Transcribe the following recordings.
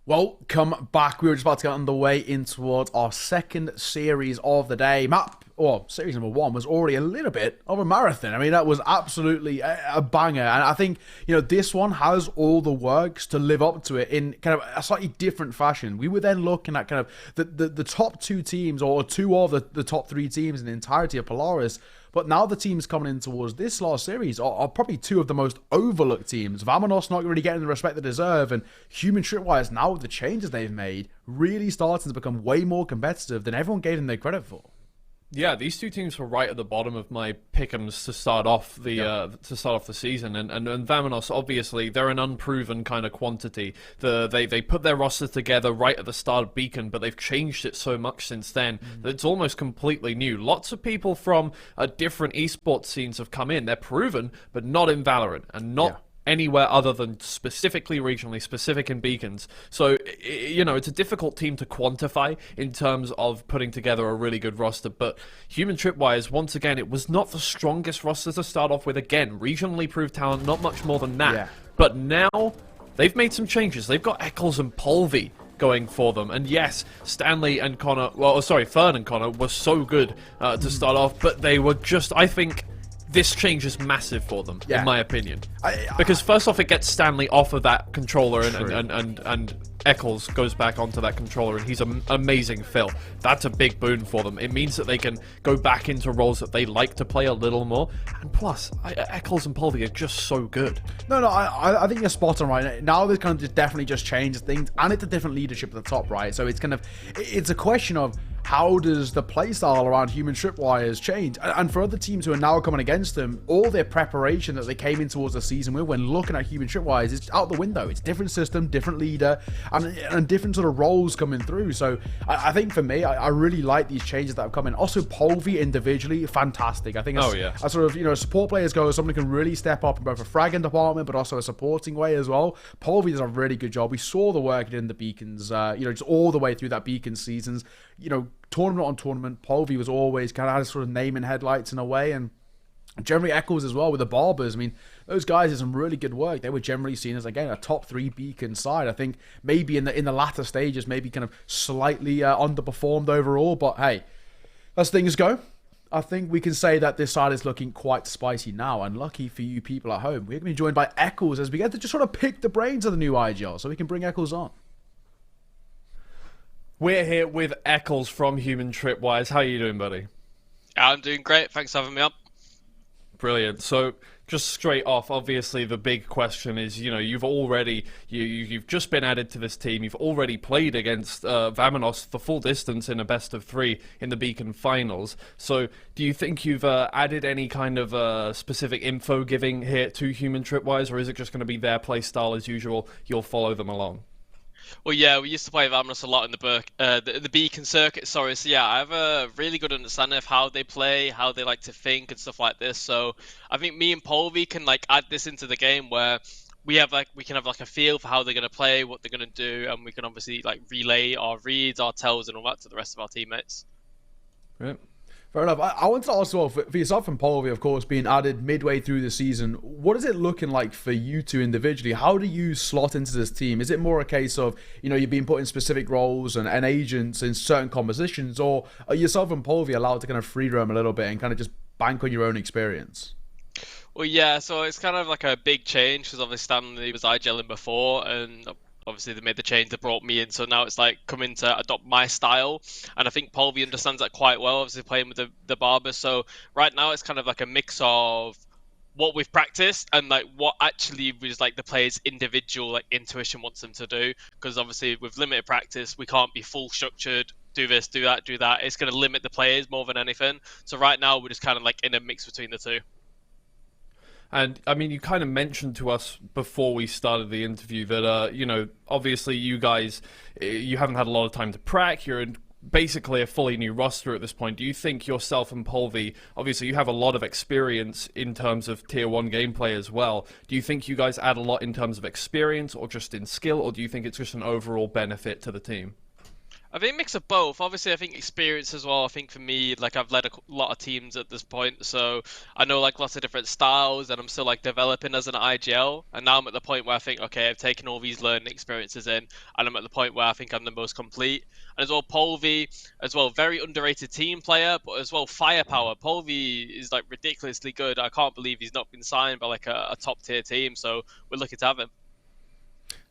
Welcome back. We were just about to get underway in towards our second series of the day. Series number one was already a little bit of a marathon. I mean, that was absolutely a banger. And I think, this one has all the works to live up to it in kind of a slightly different fashion. We were then looking at kind of the top two teams, or two of the top three teams in the entirety of Polaris. But now the teams coming in towards this last series are probably two of the most overlooked teams. VAMONOS not really getting the respect they deserve, and Human Tripwires, now with the changes they've made, really starting to become way more competitive than everyone gave them their credit for. Yeah, these two teams were right at the bottom of my pick'ems to start off the season, and VAMONOS, obviously they're an unproven kind of quantity. They put their roster together right at the start of Beacon, but they've changed it so much since then that it's almost completely new. Lots of people from different esports scenes have come in. They're proven, but not in Valorant, and not anywhere other than specifically regionally, specific in Beacons. So, it's a difficult team to quantify in terms of putting together a really good roster. But Human Tripwires, once again, it was not the strongest roster to start off with. Again, regionally proved talent, not much more than that. Yeah. But now they've made some changes. They've got Eccles and Polvi going for them. And yes, Stanley and Connor, Fern and Connor were so good to start off, but they were just, I think, this change is massive for them, in my opinion. Because first off, it gets Stanley off of that controller, and Eccles goes back onto that controller, and he's an amazing fill. That's a big boon for them. It means that they can go back into roles that they like to play a little more. And plus, Eccles and Polvi are just so good. No, I think you're spot on right now. They've kind of definitely just changed things, and it's a different leadership at the top, right? So it's a question of how does the playstyle around human tripwires change? And for other teams who are now coming against them, all their preparation that they came in towards the season with when looking at human tripwires is out the window. It's different system, different leader, and different sort of roles coming through. So I think for me, I really like these changes that have come in. Also, Polvi individually, fantastic. I think as sort of, support players go, someone who can really step up in both a fragging department, but also a supporting way as well. Polvi does a really good job. We saw the work he did in the beacons, just all the way through that beacon seasons. Tournament on tournament, Polvi was always kind of had a sort of name in headlights in a way, and generally Eccles as well with the Barbers. I mean, those guys did some really good work. They were generally seen as, again, a top 3 beacon side. I think maybe in the latter stages, maybe kind of slightly underperformed overall, but hey, as things go, I think we can say that this side is looking quite spicy now, and lucky for you people at home, we're going to be joined by Eccles as we get to just sort of pick the brains of the new IGL, so we can bring Eccles on. We're here with Eccles from Human Tripwires. How are you doing, buddy? I'm doing great. Thanks for having me up. Brilliant. So, just straight off, obviously the big question is, you've already, you've just been added to this team. You've already played against VAMONOS the full distance in a best of 3 in the Beacon finals. So, do you think you've added any kind of specific info giving here to Human Tripwires, or is it just going to be their play style as usual? You'll follow them along? Well, yeah, we used to play VAMONOS a lot in the Beacon circuit, sorry. So, yeah, I have a really good understanding of how they play, how they like to think and stuff like this. So, I think me and Polvi can, add this into the game where we can have a feel for how they're going to play, what they're going to do, and we can obviously, relay our reads, our tells, and all that to the rest of our teammates. Right. Fair enough. I wanted to ask, well, for yourself and Polvi, of course, being added midway through the season, what is it looking like for you two individually? How do you slot into this team? Is it more a case of, you're being put in specific roles and agents in certain compositions, or are yourself and Polvi allowed to kind of free roam a little bit and kind of just bank on your own experience? Well, yeah, so it's kind of like a big change because obviously Stanley was IGLing before, and obviously they made the change that brought me in, so now it's coming to adopt my style, and I think Polvi understands that quite well, obviously playing with the Barber. So right now it's kind of like a mix of what we've practiced and what actually was the player's individual intuition wants them to do, because obviously with limited practice we can't be full structured, do this, do that. It's going to limit the players more than anything. So right now we're just kind of in a mix between the two. And, I mean, you kind of mentioned to us before we started the interview that, obviously you guys, you haven't had a lot of time to prac. You're in basically a fully new roster at this point. Do you think yourself and Polvi, obviously you have a lot of experience in terms of Tier 1 gameplay as well. Do you think you guys add a lot in terms of experience or just in skill, or do you think it's just an overall benefit to the team? I think a mix of both. Obviously, I think experience as well. I think for me, I've led a lot of teams at this point, so I know lots of different styles, and I'm still developing as an IGL. And now I'm at the point where I think, okay, I've taken all these learning experiences in, and I'm at the point where I think I'm the most complete. And as well, Polvi, as well, very underrated team player, but as well, firepower. Polvi is ridiculously good. I can't believe he's not been signed by a top tier team. So we're lucky to have him.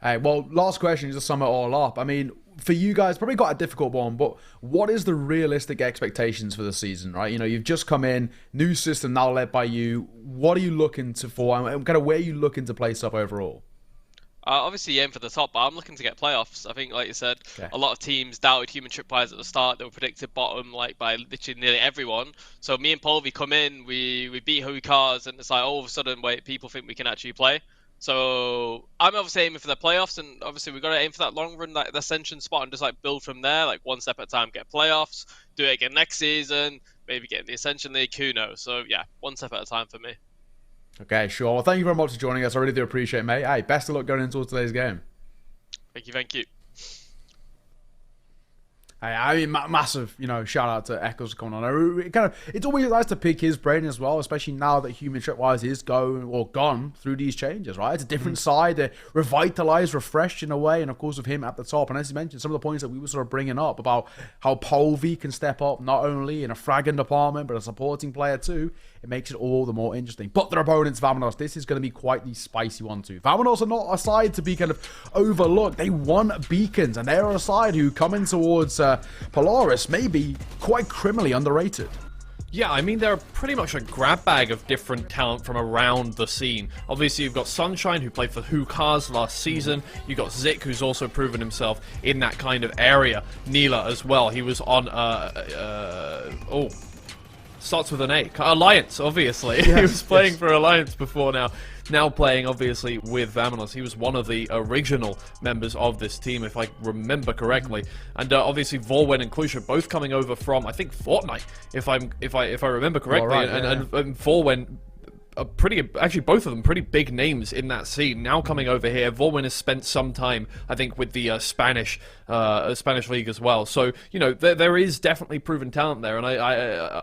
Hey, well, last question, just to sum it all up. I mean, for you guys, probably got a difficult one, but what is the realistic expectations for the season, right? You've just come in, new system now led by you. What are you looking for, and kind of where are you looking to place up overall? Obviously, aim for the top, but I'm looking to get playoffs. I think, like you said, a lot of teams doubted Human Tripwires at the start. They were predicted bottom, by literally nearly everyone. So me and Polvi come in, we beat Hui Cars, and it's all of a sudden, wait, people think we can actually play. So I'm obviously aiming for the playoffs, and obviously we've got to aim for that long run, the ascension spot, and just build from there, one step at a time, get playoffs, do it again next season, maybe get in the Ascension League, who knows? So yeah, one step at a time for me. Okay, sure. Well, thank you very much for joining us. I really do appreciate it, mate. Hey, best of luck going into today's game. Thank you. I mean, massive, shout out to Eccles coming on. It's always nice to pick his brain as well, especially now that Human Tripwires is gone through these changes, right? It's a different side, revitalized, refreshed in a way, and of course with him at the top. And as you mentioned, some of the points that we were sort of bringing up about how Polvi can step up not only in a fragging department, but a supporting player too, it makes it all the more interesting. But their opponents, VAMONOS, this is going to be quite the spicy one too. VAMONOS are not a side to be kind of overlooked. They won beacons, and they're a side who coming towards Polaris may be quite criminally underrated. Yeah, I mean, they're pretty much a grab bag of different talent from around the scene. Obviously, you've got Sunshine, who played for Hookahs last season. You've got Zik, who's also proven himself in that kind of area. Neela as well. He was on, starts with an A. Alliance, obviously. Yes, he was playing for Alliance before now playing, obviously, with VAMONOS. He was one of the original members of this team, if I remember correctly. And obviously, VORWENN and Klusha both coming over from, I think, Fortnite, if I remember correctly. Right, and VORWENN, actually both of them pretty big names in that scene. Now coming over here, VORWENN has spent some time, I think, with the Spanish league as well. So there is definitely proven talent there, and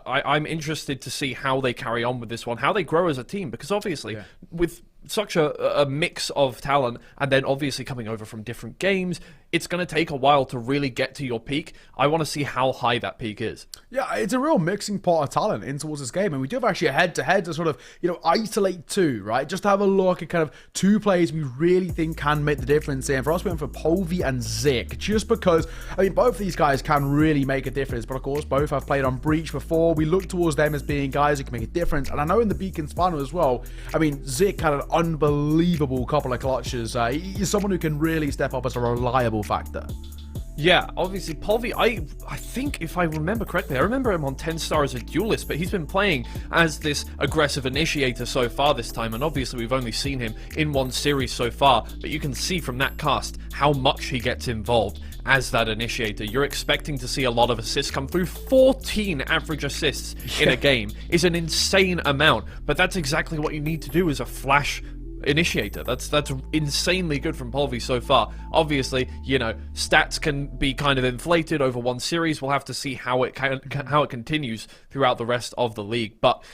I'm interested to see how they carry on with this one, how they grow as a team, because obviously with such a mix of talent, and then obviously coming over from different games, it's going to take a while to really get to your peak. I want to see how high that peak is. Yeah, it's a real mixing pot of talent in towards this game, and we do have actually a head-to-head to sort of, isolate two, right? Just to have a look at kind of two players we really think can make the difference here. And for us, we went for Polvi and Zik, just because, I mean, both of these guys can really make a difference, but of course, both have played on Breach before. We look towards them as being guys who can make a difference, and I know in the Beacons final as well, I mean, Zik had an unbelievable couple of clutches. He's someone who can really step up as a reliable factor. Yeah, obviously, Polvi, I think, if I remember correctly, I remember him on 10 star as a duelist, but he's been playing as this aggressive initiator so far this time, and obviously we've only seen him in one series so far, but you can see from that cast how much he gets involved as that initiator. You're expecting to see a lot of assists come through. 14 average assists in a game is an insane amount, but that's exactly what you need to do as a flash initiator. That's insanely good from Polvi so far. Obviously, stats can be kind of inflated over one series. We'll have to see how it continues throughout the rest of the league, but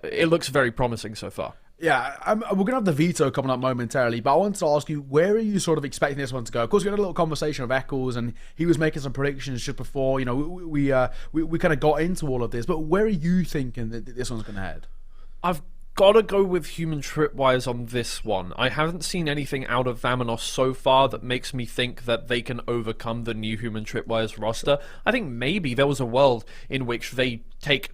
it looks very promising so far. Yeah, we're going to have the veto coming up momentarily, but I wanted to ask you, where are you sort of expecting this one to go? Of course, we had a little conversation with Eccles, and he was making some predictions just before, we kind of got into all of this, but where are you thinking that this one's going to head? I've gotta go with Human Tripwires on this one. I haven't seen anything out of VAMONOS so far that makes me think that they can overcome the new Human Tripwires roster. I think maybe there was a world in which they take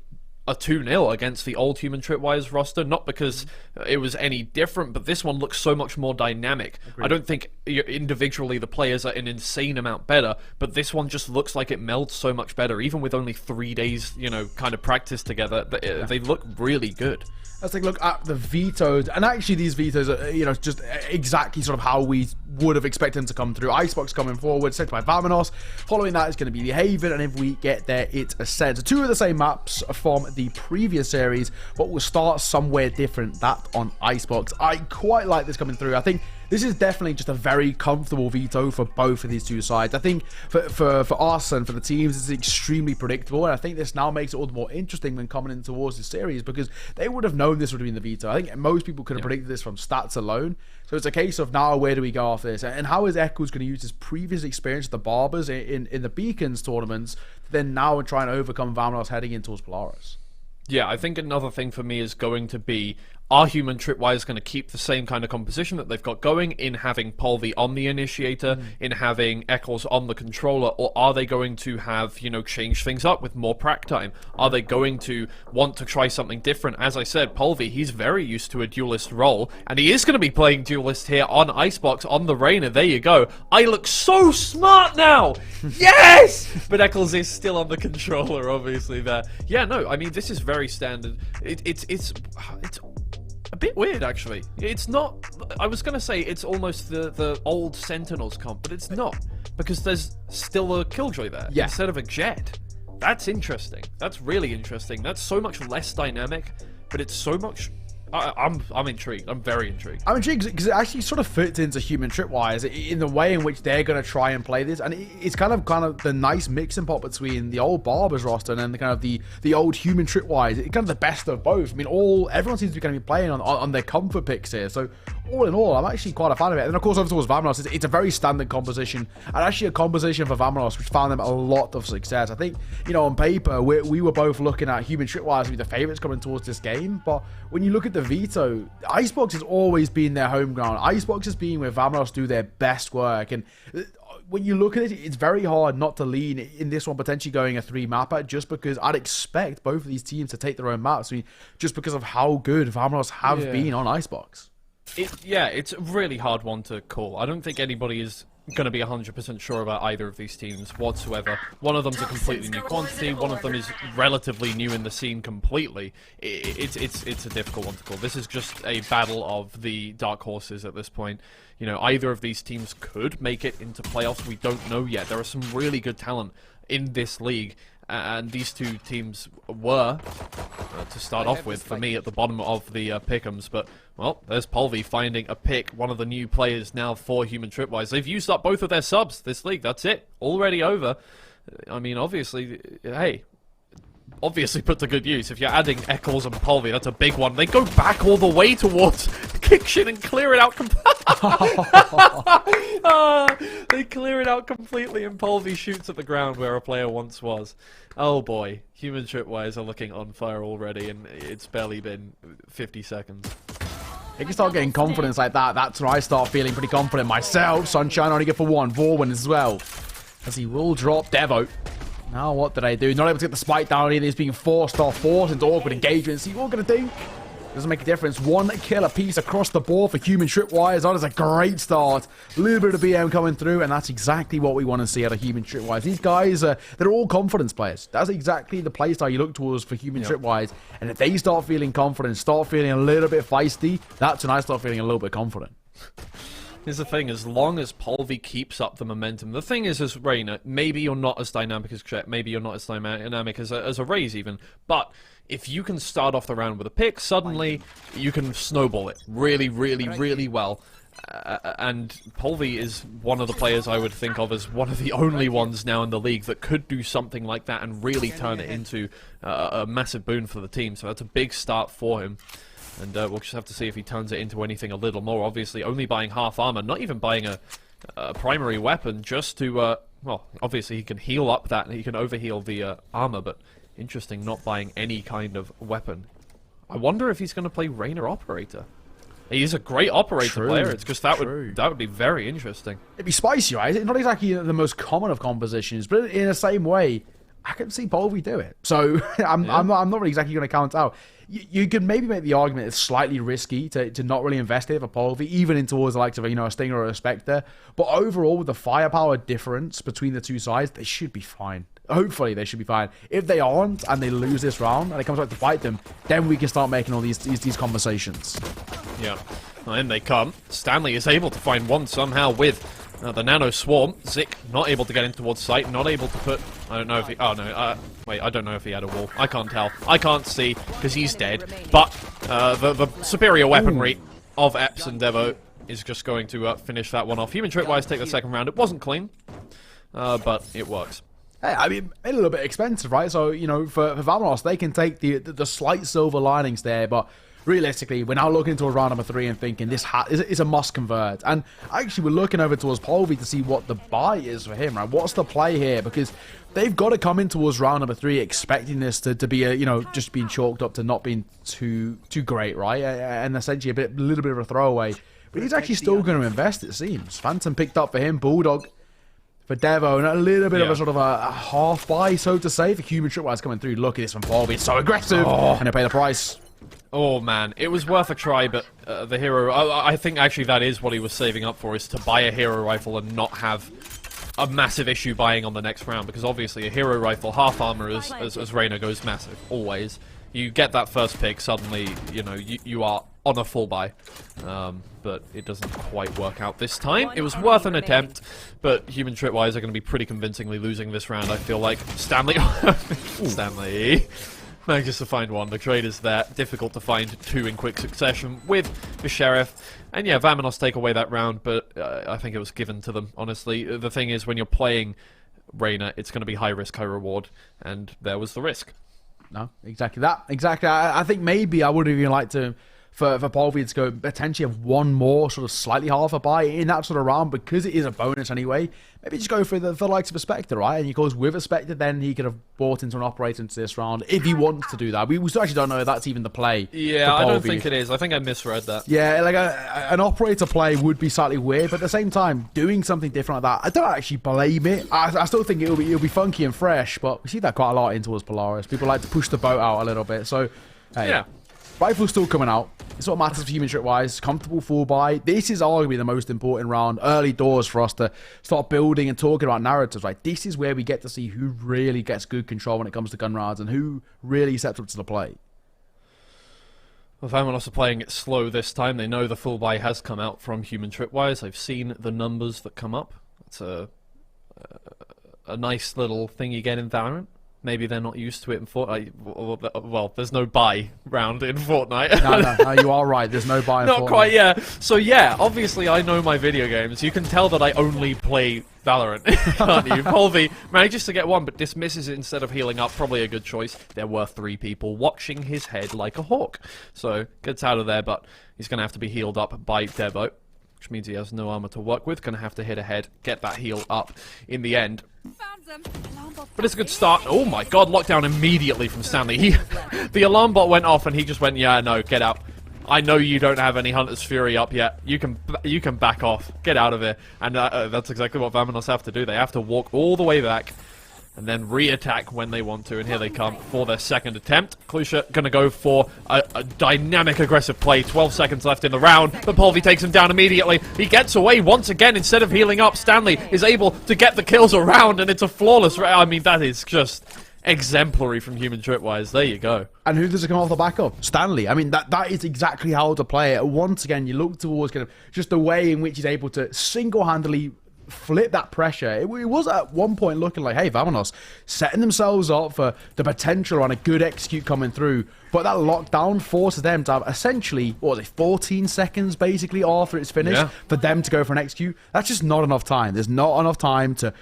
a 2-0 against the old Human Tripwires roster, not because it was any different, but this one looks so much more dynamic. Agreed. I don't think individually the players are an insane amount better, but this one just looks like it melds so much better, even with only 3 days, kind of practice together. They look really good. Let's take a look at the vetoes, and actually these vetoes are, just exactly sort of how we would have expected them to come through. ICEBOX coming forward, set by VAMONOS. Following that is going to be the Haven, and if we get there, it's Ascend. So two of the same maps from the previous series, but we'll start somewhere different, that on ICEBOX. I quite like this coming through. I think this is definitely just a very comfortable veto for both of these two sides. I think for us and for the teams, it's extremely predictable, and I think this now makes it all the more interesting when coming in towards the series, because they would have known this would have been the veto. I think most people could have predicted this from stats alone. So it's a case of now, where do we go after this? And how is Eccles going to use his previous experience with the Barbers in the Beacons tournaments to then now try and overcome VAMONOS heading in towards Polaris? Yeah, I think another thing for me is going to be, are Human Tripwires going to keep the same kind of composition that they've got going in having Polvi on the initiator, in having Eccles on the controller, or are they going to have, change things up with more prac time? Are they going to want to try something different? As I said, Polvi, he's very used to a duelist role, and he is going to be playing duelist here on ICEBOX, on the Reina. There you go. I look so smart now! Yes! But Eccles is still on the controller, obviously, there. Yeah, no, I mean, this is very standard. It's a bit weird, actually. It's not... I was going to say it's almost the old Sentinels comp, but it's not. Because there's still a Killjoy there instead of a Jet. That's interesting. That's really interesting. That's so much less dynamic, but it's so much I'm intrigued. I'm very intrigued. I'm intrigued because it actually sort of fits into Human Tripwires in the way in which they're going to try and play this, and it's kind of the nice mixing pot between the old Barbers roster and then the old Human Tripwires. It's kind of the best of both. I mean, everyone seems to be going to be playing on their comfort picks here. So all in all, I'm actually quite a fan of it. And of course, over towards VAMONOS, it's a very standard composition, and actually a composition for VAMONOS which found them a lot of success. I think, you know, on paper we were both looking at Human Tripwires to be the favorites coming towards this game, but when you look at the veto, ICEBOX has always been their home ground. ICEBOX has been where VAMONOS do their best work, and when you look at it, it's very hard not to lean in this one potentially going a 3-mapper, just because I'd expect both of these teams to take their own maps. I mean, just because of how good VAMONOS have been on ICEBOX. It's a really hard one to call. I don't think anybody is going to be 100% sure about either of these teams whatsoever. One of them's a completely new quantity. One of them is relatively new in the scene completely. It's a difficult one to call. This is just a battle of the dark horses at this point. You know, either of these teams could make it into playoffs. We don't know yet. There are some really good talent in this league, and these two teams were, to start off with, for me, at the bottom of the pick'ems. But, well, there's Polvi finding a pick, one of the new players now for Human Tripwires. They've used up both of their subs this league. That's it. Already over. I mean, obviously, hey, obviously put to good use. If you're adding Eccles and Polvi, that's a big one. They go back all the way towards Kickshin and clear it out they clear it out completely, and Polvi shoots at the ground where a player once was. Oh boy, Human Tripwires are looking on fire already, and it's barely been 50 seconds. You can start getting confidence like that. That's when I start feeling pretty confident myself. Sunshine only good for one. VORWENN as well, as he will drop Devo. Now what did I do? Not able to get the spike down either. He's being forced into awkward engagements. See what we're going to do? Doesn't make a difference. One kill apiece across the board for Human Tripwires. That is a great start. A little bit of BM coming through, and that's exactly what we want to see out of Human Tripwires. These guys, they're all confidence players. That's exactly the playstyle you look towards for Human Tripwires. And if they start feeling confident, start feeling a little bit feisty, that's when I start feeling a little bit confident. Here's the thing, as long as Polvi keeps up the momentum, the thing is, as Reina, maybe you're not as dynamic as Chet, maybe you're not as dynamic as a Raze even, but if you can start off the round with a pick, suddenly you can snowball it really, really, really well. And Polvi is one of the players I would think of as one of the only ones now in the league that could do something like that and really turn it into a massive boon for the team, so that's a big start for him. And we'll just have to see if he turns it into anything a little more. Obviously, only buying half armor, not even buying a primary weapon, just to, well, obviously he can heal up that, he can overheal the armor, but interesting, not buying any kind of weapon. I wonder if he's going to play Rainer Operator. He's a great operator player, it's just that would be very interesting. It'd be spicy, right? It's not exactly the most common of compositions, but in the same way, I can see Polvi do it. So I'm not really exactly going to count out. You could maybe make the argument it's slightly risky to not really invest it for Polvi, even in towards the likes of, you know, a Stinger or a Spectre. But overall, with the firepower difference between the two sides, they should be fine. Hopefully, they should be fine. If they aren't, and they lose this round, and it comes back to fight them, then we can start making all these conversations. Yeah, well, in they come. Stanley is able to find one somehow with the Nano Swarm. Zik not able to get in towards sight, not able to put... I don't know if he... Oh, no. Wait, I don't know if he had a wall. I can't tell. I can't see, because he's dead. But the superior weaponry of Epps and Devo is just going to finish that one off. Human Tripwires take the second round. It wasn't clean, but it works. Hey, I mean, a little bit expensive, right? So, you know, for VAMONOS, they can take the slight silver linings there, but realistically, we're now looking towards round number 3 and thinking this is a must convert. And actually, we're looking over towards Polvi to see what the buy is for him, right? What's the play here? Because they've got to come in towards round number 3 expecting this to be a, you know, just being chalked up to not being too great, right? And essentially a little bit of a throwaway. But he's actually still going to invest, it seems. Phantom picked up for him, Bulldog for Devo, and a little bit of a sort of a half buy, so to say, for Human Tripwires coming through. Look at this from Polvi, it's so aggressive, and he'll pay the price. Oh man, it was worth a try, but the hero... I think actually that is what he was saving up for, is to buy a hero rifle and not have a massive issue buying on the next round, because obviously a hero rifle, half armor as Reyna goes massive, always. You get that first pick, suddenly, you know, you are on a full buy. But it doesn't quite work out this time. It was worth an attempt, but Human Tripwires are going to be pretty convincingly losing this round, I feel like. Stanley... Stanley... Manages to find one. The trade is there. Difficult to find two in quick succession with the Sheriff. And yeah, VAMONOS take away that round, but I think it was given to them, honestly. The thing is, when you're playing Reyna, it's going to be high risk, high reward, and there was the risk. No, exactly that. Exactly. I think maybe I would have even liked to, for Polvi to go potentially have one more sort of slightly half a buy in that sort of round, because it is a bonus anyway. Maybe just go for the likes of a Spectre, right? And he goes with a Spectre, then he could have bought into an Operator into this round if he wants to do that. We still actually don't know if that's even the play. Yeah, I don't think it is. I think I misread that. Yeah, like an Operator play would be slightly weird, but at the same time, doing something different like that, I don't actually blame it. I still think it'll be funky and fresh, but we see that quite a lot in towards Polaris. People like to push the boat out a little bit, so hey. Yeah. Rifle's still coming out. It's what matters for human Tripwires. Comfortable full buy. This is arguably the most important round. Early doors for us to start building and talking about narratives. Right? This is where we get to see who really gets good control when it comes to gun rounds and who really steps up to the plate. Well, VAMONOS are playing it slow this time. They know the full buy has come out from human Tripwires. They've seen the numbers that come up. It's a nice little thing you get in Valorant. Maybe they're not used to it in Fortnite. Well, there's no buy round in Fortnite. No, you are right. There's no buy in Fortnite. Not quite, yeah. So yeah, obviously I know my video games. You can tell that I only play Valorant, can't you? Polvi manages to get one, but dismisses it instead of healing up. Probably a good choice. There were 3 people watching his head like a hawk. So gets out of there, but he's going to have to be healed up by Devo, which means he has no armor to work with. Going to have to hit ahead, get that heal up in the end. But it's a good start. Oh my god, lockdown immediately from Stanley. The alarm bot went off and he just went, yeah, no, get out. I know you don't have any Hunter's Fury up yet. You can back off. Get out of here. And that's exactly what VAMONOS have to do. They have to walk all the way back and then re-attack when they want to, and here they come for their second attempt. Klusha gonna go for a dynamic, aggressive play. 12 seconds left in the round, but Polvi takes him down immediately. He gets away once again. Instead of healing up, Stanley is able to get the kills around, and it's a flawless round. I mean, that is just exemplary from human Tripwires. There you go. And who does it come off the back of? Stanley. I mean, that is exactly how to play it. Once again, you look towards kind of just the way in which he's able to single-handedly flip that pressure. It was at one point looking like, hey, VAMONOS setting themselves up for the potential on a good execute coming through, but that lockdown forces them to have essentially, what was it, 14 seconds basically after it's finished for them to go for an execute. That's just not enough time. There's not enough time to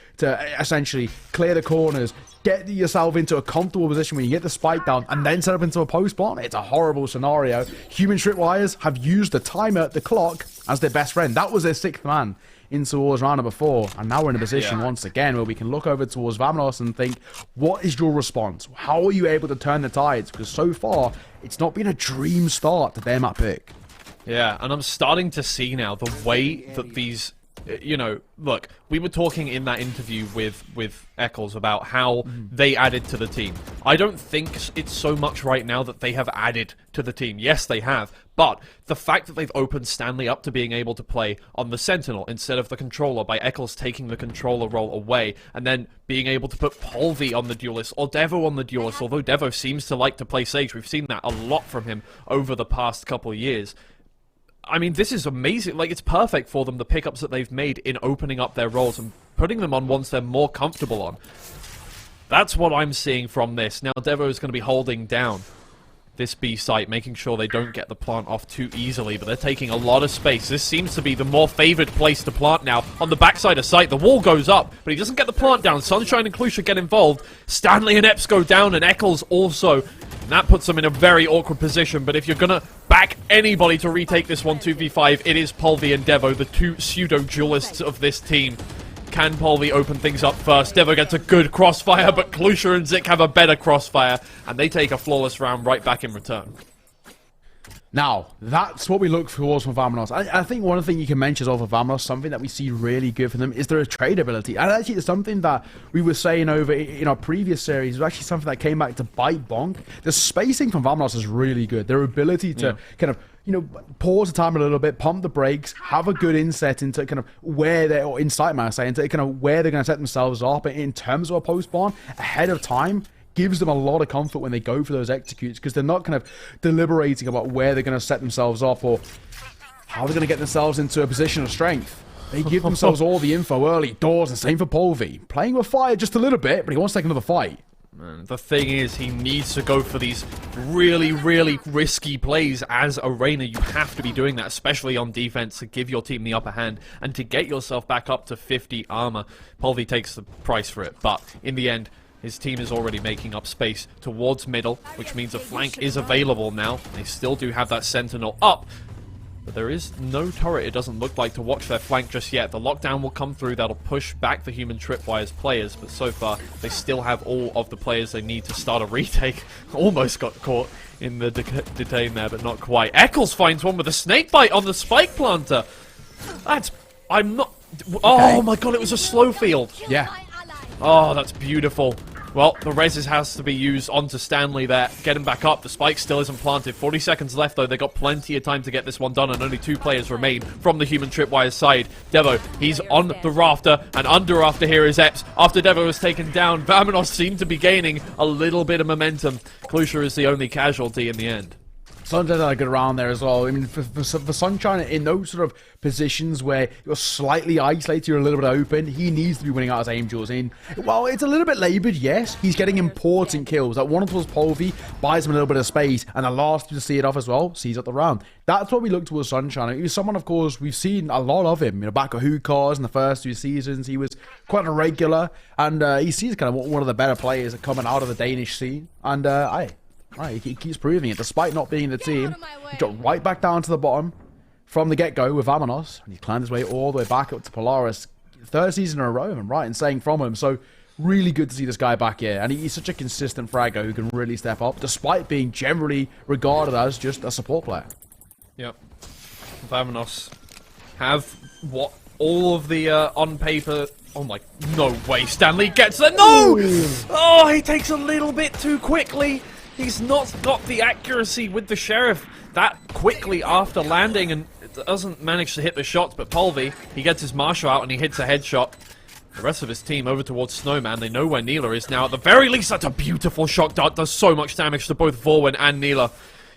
essentially clear the corners, get yourself into a comfortable position when you get the spike down, and then set up into a post spawn. It's a horrible scenario. Human Tripwires have used the timer, the clock, as their best friend. That was their 6th man in towards round number 4, and now we're in a position once again where we can look over towards VAMONOS and think, what is your response? How are you able to turn the tides? Because so far, it's not been a dream start to their map pick. Yeah, and I'm starting to see now the way that these, you know, look, we were talking in that interview with Eccles about how they added to the team. I don't think it's so much right now that they have added to the team. Yes, they have. But the fact that they've opened Stanley up to being able to play on the Sentinel instead of the controller, by Eccles taking the controller role away, and then being able to put Polvi on the Duelist, or Devo on the Duelist, although Devo seems to like to play Sage. We've seen that a lot from him over the past couple of years. I mean, this is amazing. Like, it's perfect for them, the pickups that they've made in opening up their roles and putting them on ones they're more comfortable on. That's what I'm seeing from this. Now, Devo is going to be holding down this B site, making sure they don't get the plant off too easily, but they're taking a lot of space. This seems to be the more favored place to plant now. On the backside of site, the wall goes up, but he doesn't get the plant down. Sunshine and Klusha get involved. Stanley and Epps go down, and Eccles also. And that puts them in a very awkward position, but if you're gonna back anybody to retake this 1-2v5, it is Polvi and Devo, the 2 pseudo-duelists of this team. Can Polvi open things up first? Devo gets a good crossfire, but Klusha and Zik have a better crossfire, and they take a flawless round right back in return. Now, that's what we look towards from VAMONOS. I think one of the things you can mention is over VAMONOS, something that we see really good for them is their trade ability. And actually, it's something that we were saying over in our previous series. It was actually something that came back to bite Bonk. The spacing from VAMONOS is really good. Their ability to kind of, you know, pause the time a little bit, pump the brakes, have a good inset into kind of where they're, or insight, might I say, into kind of where they're going to set themselves up in terms of a post spawn ahead of time. Gives them a lot of comfort when they go for those executes, because they're not kind of deliberating about where they're going to set themselves up or how they're going to get themselves into a position of strength. They give themselves all the info early doors, and same for Polvi. Playing with fire just a little bit, but he wants to take another fight. And the thing is, he needs to go for these really, really risky plays as a Reina. You have to be doing that, especially on defense, to give your team the upper hand and to get yourself back up to 50 armor. Polvi takes the price for it, but in the end, his team is already making up space towards middle, which means a flank is available now. They still do have that sentinel up, but there is no turret, it doesn't look like, to watch their flank just yet. The lockdown will come through, that'll push back the human Tripwires players, but so far they still have all of the players they need to start a retake. Almost got caught in the detain there, but not quite. Eccles finds one with a snake bite on the spike planter. I'm not... Oh my god, it was a slow field. Yeah. Oh, that's beautiful. Well, the reses has to be used onto Stanley there. Get him back up. The spike still isn't planted. 40 seconds left, though. They got plenty of time to get this one done, and only 2 players remain from the human Tripwire side. Devo, he's on the rafter, and under rafter here is Epps. After Devo was taken down, VAMONOS seemed to be gaining a little bit of momentum. Klusha is the only casualty in the end. Sunshine had a good round there as well. I mean, for Sunshine, in those sort of positions where you're slightly isolated, you're a little bit open, he needs to be winning out his aim duels. And while it's a little bit laboured, yes, he's getting important kills. That one towards Polvi buys him a little bit of space, and the last to see it off as well, sees up the round. That's what we look towards Sunshine. He was someone, of course, we've seen a lot of him. You know, back at Hookahs in the first 2 seasons, he was quite a regular, and he sees kind of one of the better players coming out of the Danish scene. And he keeps proving it, despite not being in the team. He got right back down to the bottom from the get-go with VAMONOS, and he climbed his way all the way back up to Polaris. 3rd season in a row, if I'm right in saying, from him. So really good to see this guy back here, and he's such a consistent fragger who can really step up, despite being generally regarded as just a support player. Yep. VAMONOS have what all of the on paper. Oh my, no way, Stanley gets there. No! Oh, he takes a little bit too quickly. He's not got the accuracy with the Sheriff that quickly after landing, and doesn't manage to hit the shots. But Polvi, he gets his Marshal out and he hits a headshot. The rest of his team over towards Snowman. They know where Neela is now. At the very least, that's a beautiful shock dart. Does so much damage to both VORWENN and Neela.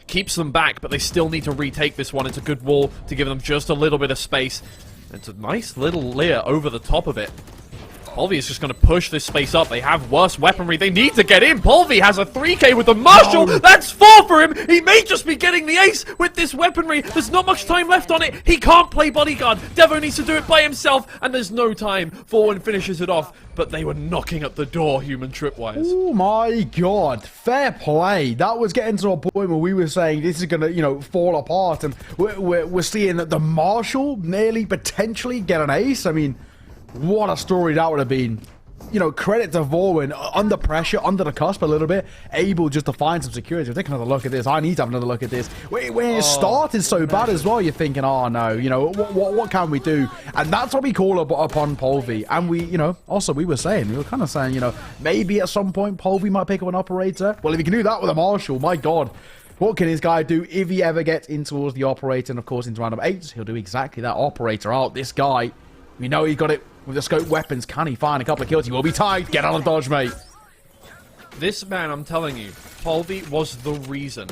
Keeps them back, but they still need to retake this one. It's a good wall to give them just a little bit of space. It's a nice little layer over the top of it. Polvi is just going to push this space up. They have worse weaponry. They need to get in. Polvi has a 3k with the Marshal. Oh. That's 4 for him. He may just be getting the ace with this weaponry. There's not much time left on it. He can't play bodyguard. Devo needs to do it by himself, and there's no time. VORWENN finishes it off, but they were knocking at the door, human Tripwires. Oh my god. Fair play. That was getting to a point where we were saying this is going to, you know, fall apart, and we're seeing that the Marshal nearly potentially get an ace. I mean, what a story that would have been. You know, credit to VORWENN, under pressure, under the cusp a little bit, able just to find some security. We'll take another look at this. I need to have another look at this. When it started so bad as well, you're thinking, oh no, you know, what can we do? And that's what we call upon Polvi. And we, you know, also we were kind of saying, you know, maybe at some point Polvi might pick up an operator. Well, if he can do that with a Marshal, my god. What can this guy do if he ever gets in towards the operator? And of course, into round of 8, he'll do exactly that. Operator out. This guy, we know he got it with the scope weapons. Can he find a couple of kills? He will be tied. Get out of dodge, mate. This man, I'm telling you, Polvi was the reason.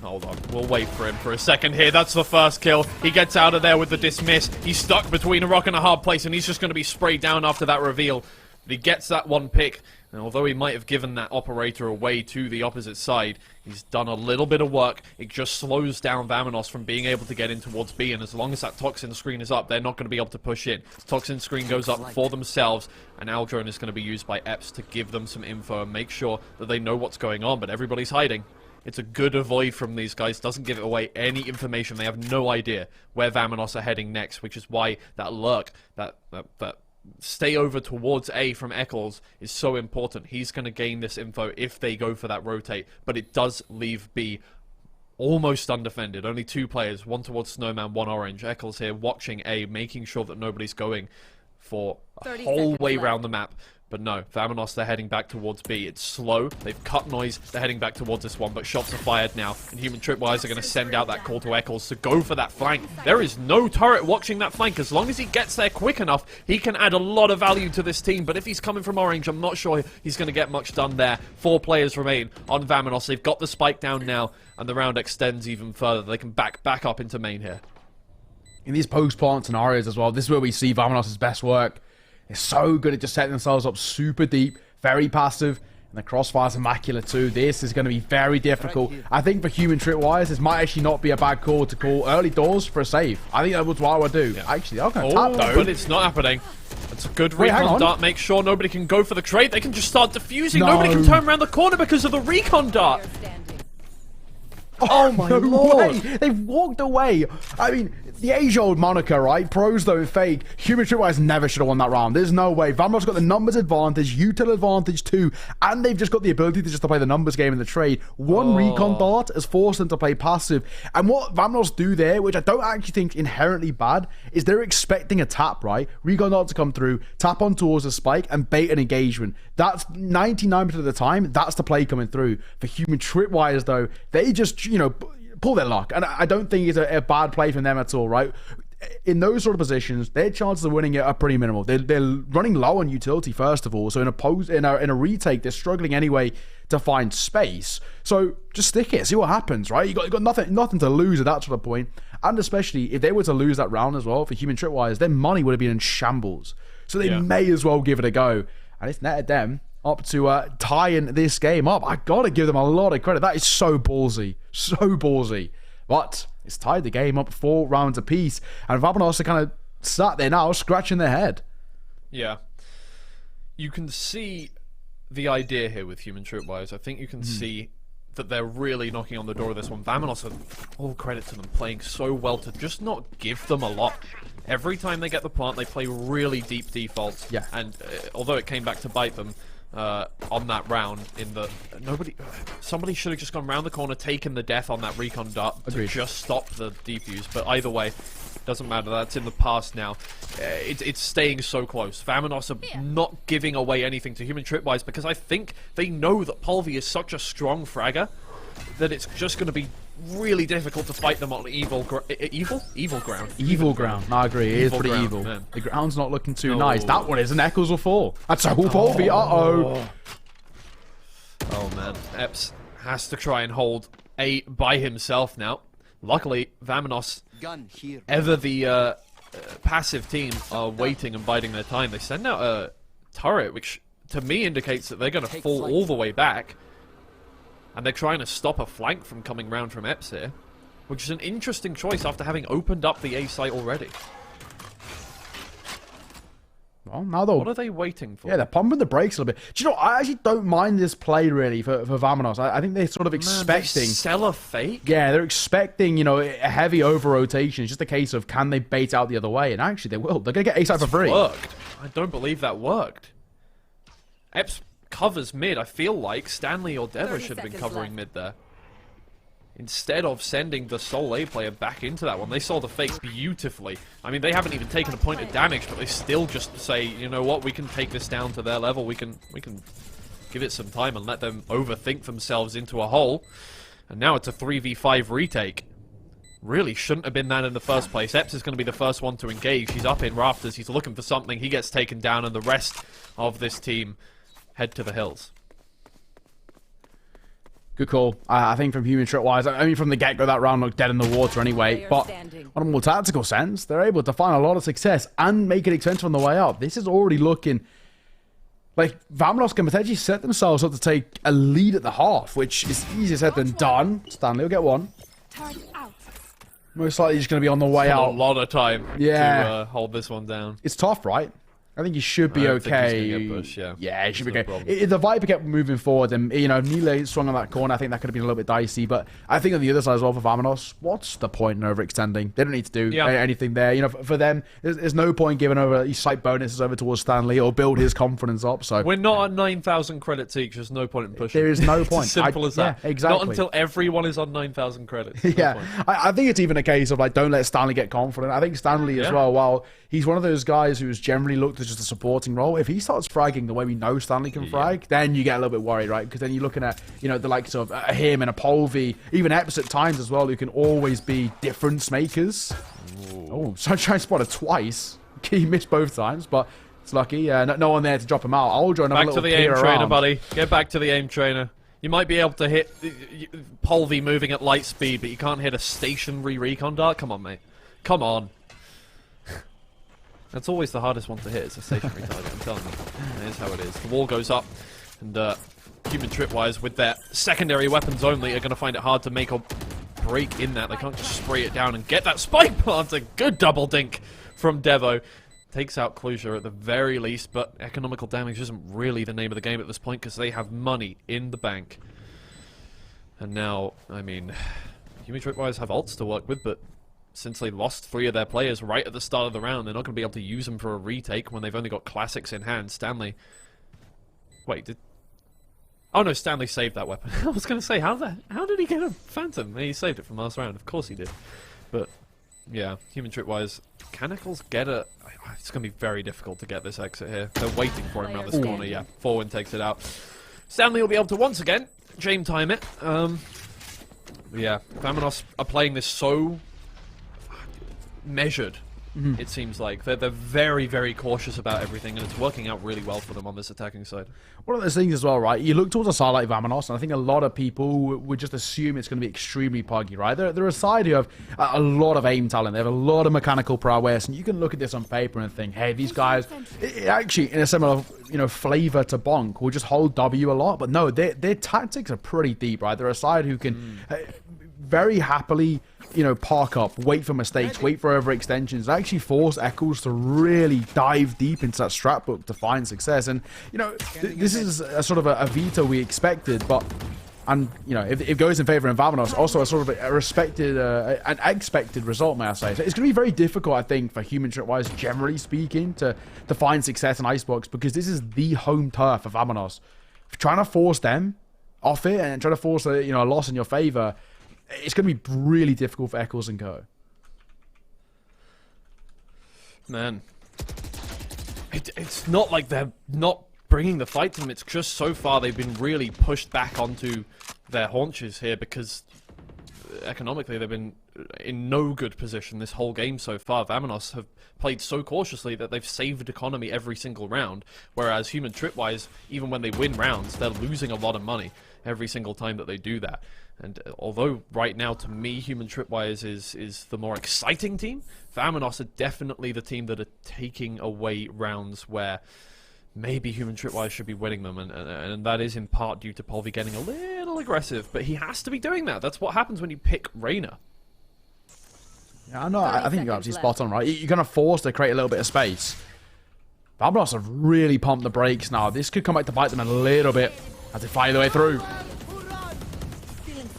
Hold on, we'll wait for him for a second here. That's the first kill. He gets out of there with the dismiss. He's stuck between a rock and a hard place, and he's just going to be sprayed down after that reveal. But he gets that one pick, and although he might have given that operator away to the opposite side, he's done a little bit of work. It just slows down VAMONOS from being able to get in towards B, and as long as that toxin screen is up, they're not going to be able to push in. Toxin screen goes up for themselves, and Aldrone is going to be used by Epps to give them some info and make sure that they know what's going on, but everybody's hiding. It's a good avoid from these guys. Doesn't give away any information. They have no idea where VAMONOS are heading next, which is why that lurk, that stay over towards A from Eccles is so important. He's going to gain this info if they go for that rotate, but it does leave B almost undefended. Only 2 players, one towards Snowman, one orange. Eccles here watching A, making sure that nobody's going for a whole way around the map. But no, VAMONOS, they're heading back towards B. It's slow. They've cut noise. They're heading back towards this one, but shots are fired now. And human Tripwires are going to send out that call to Eccles to go for that flank. There is no turret watching that flank. As long as he gets there quick enough, he can add a lot of value to this team. But if he's coming from orange, I'm not sure he's going to get much done there. 4 players remain on VAMONOS. They've got the spike down now, and the round extends even further. They can back up into main here. In these post-plant scenarios as well, this is where we see VAMONOS' best work. They're so good at just setting themselves up super deep, very passive, And the crossfire's immaculate too. This is going to be very difficult. I think for human Tripwires, this might actually not be a bad call to call early doors for a save. I think that was what I would do. Actually, I'm going to tap though. But it's not happening. It's a good recon dart. Make sure nobody can go for the trade. They can just start defusing. No. Nobody can turn around the corner because of the recon dart. Oh my lord! They've walked away. I mean, the age-old moniker, right? Pros don't fake. Human Tripwires never should have won that round. There's no way. VAMONOS got the numbers advantage, util advantage too, and they've just got the ability to just play the numbers game in the trade. One recon dart has forced them to play passive. And what VAMONOS do there, which I don't actually think inherently bad, is they're expecting a tap, right? Recon dart to come through, tap on towards a spike, and bait an engagement. That's 99% of the time, that's the play coming through. For human Tripwires, though, they just, you know, pull their luck. And I don't think it's a bad play from them at all, right? In those sort of positions, their chances of winning it are pretty minimal. They're running low on utility, first of all. So in a retake, they're struggling anyway to find space. So just stick it, see what happens, right? You got nothing to lose at that sort of point. And especially if they were to lose that round as well for human Tripwires, their money would have been in shambles. So they may as well give it a go. And it's netted them up to tying this game up. I gotta give them a lot of credit. That is so ballsy. So ballsy. But it's tied the game up 4 rounds apiece. And VAMONOS are kind of sat there now scratching their head. Yeah. You can see the idea here with human Tripwires. I think you can see that they're really knocking on the door of this one. VAMONOS, all credit to them, playing so well to just not give them a lot. Every time they get the plant, they play really deep defaults. Yeah. And although it came back to bite them on that round, somebody should have just gone round the corner, taken the death on that recon dart to just stop the defuse. But either way, doesn't matter. That's in the past now. It's staying so close. VAMONOS are not giving away anything to human Tripwires because I think they know that Polvi is such a strong fragger that it's just going to be really difficult to fight them on evil ground. Evil ground. No, I agree. It is pretty evil. Man. The ground's not looking too nice. That one isn't. Echoes will fall. That's a Polvi. Uh-oh. Oh, man. Epps has to try and hold A by himself now. Luckily, VAMONOS, ever the passive team, are waiting and biding their time. They send out a turret, which to me indicates that they're going to fall all the way back. And they're trying to stop a flank from coming round from Epps here, which is an interesting choice after having opened up the A site already. Well, now though, what are they waiting for? Yeah, they're pumping the brakes a little bit. Do you know, I actually don't mind this play really for VAMONOS. I think they're sort of expecting... They sell a fake? Yeah, they're expecting, you know, a heavy over-rotation. It's just a case of can they bait out the other way? And actually they will. They're going to get A site for free. Worked. I don't believe that worked. Epps covers mid. I feel like Stanley or Dever should have been covering mid there. Instead of sending the sole A player back into that one, they saw the fake beautifully. I mean, they haven't even taken a point of damage, but they still just say, you know what, we can take this down to their level. We can give it some time and let them overthink themselves into a hole. And now it's a 3v5 retake. Really shouldn't have been that in the first place. Epps is going to be the first one to engage. He's up in rafters. He's looking for something. He gets taken down, and the rest of this team head to the hills. Good call. I think from human Tripwires, I mean from the get-go that round looked dead in the water anyway, but on a more tactical sense, they're able to find a lot of success and make it expensive on the way up. This is already looking like VAMONOS can potentially set themselves up to take a lead at the half, which is easier said than done. Stanley will get one. Most likely just going to be on the way out. A lot of time to hold this one down. It's tough, right? I think he should be okay. Yeah, he should be okay. If the Viper kept moving forward, and you know, Nile swung on that corner, I think that could have been a little bit dicey. But I think on the other side as well for VAMONOS, what's the point in overextending? They don't need to do anything there. You know, for them, there's no point giving over these slight bonuses over towards Stanley or build his confidence up. So we're not at 9,000 credits each. There's no point in pushing. There is no point. Simple as that. Yeah, exactly. Not until everyone is on 9,000 credits. Yeah, I think it's even a case of like, don't let Stanley get confident. I think Stanley as well, while he's one of those guys who's generally looked at just a supporting role, if he starts fragging the way we know Stanley can frag, then you get a little bit worried, right? Because then you're looking at, you know, the likes of him and a Polvi, even Epps at times as well, who can always be difference makers. Oh, Sunshine spotted twice. He missed both times, but it's lucky. No one there to drop him out. I'll join back to the aim trainer, buddy. Get back to the aim trainer. You might be able to hit Polvi moving at light speed, but you can't hit a stationary recon dart. Come on, mate. Come on. That's always the hardest one to hit. It's a stationary target, I'm telling you. Here's how it is. The wall goes up, and Human Tripwires, with their secondary weapons only, are going to find it hard to make or break in that. They can't just spray it down and get that spike planter. Good double dink from Devo. Takes out Clusia at the very least, but economical damage isn't really the name of the game at this point because they have money in the bank. And now, I mean, Human Tripwires have ults to work with, but since they lost 3 of their players right at the start of the round, they're not going to be able to use them for a retake when they've only got classics in hand. Stanley... Wait, did... Oh no, Stanley saved that weapon. I was going to say, how did he get a Phantom? He saved it from last round, of course he did. But, yeah, Human Tripwires, can Eccles get a... It's going to be very difficult to get this exit here. They're waiting for him around this corner, yeah. VORWENN takes it out. Stanley will be able to once again Jame time it. Yeah, VAMONOS are playing this so measured, it seems like. They're very, very cautious about everything, and it's working out really well for them on this attacking side. One of those things as well, right? You look towards a side like VAMONOS, and I think a lot of people would just assume it's going to be extremely puggy, right? They're a side who have a lot of aim talent. They have a lot of mechanical prowess, and you can look at this on paper and think, hey, these guys, actually, in a similar, flavor to Bonk, will just hold W a lot. But no, their tactics are pretty deep, right? They're a side who can very happily... park up, wait for mistakes, wait for overextensions, actually force Eccles to really dive deep into that strat book to find success. And, this is a sort of a veto we expected, but, and, if it goes in favor of VAMONOS, also a sort of a respected, an expected result, may I say. So it's going to be very difficult, I think, for Human Tripwires, generally speaking, to find success in ICEBOX, because this is the home turf of VAMONOS. Trying to force them off it and trying to force a loss in your favor, it's going to be really difficult for Eccles and Co. Man. It's not like they're not bringing the fight to them. It's just so far they've been really pushed back onto their haunches here because economically they've been in no good position this whole game so far. VAMONOS have played so cautiously that they've saved economy every single round, whereas Human Tripwires, even when they win rounds, they're losing a lot of money every single time that they do that. And although right now, to me, Human Tripwires is the more exciting team, VAMONOS are definitely the team that are taking away rounds where maybe Human Tripwires should be winning them, and that is in part due to Polvi getting a little aggressive, but he has to be doing that. That's what happens when you pick Reyna. Yeah, I know. I think you're absolutely spot on, right? You're going to force to create a little bit of space. VAMONOS have really pumped the brakes now. This could come back to bite them a little bit as they fight their way through.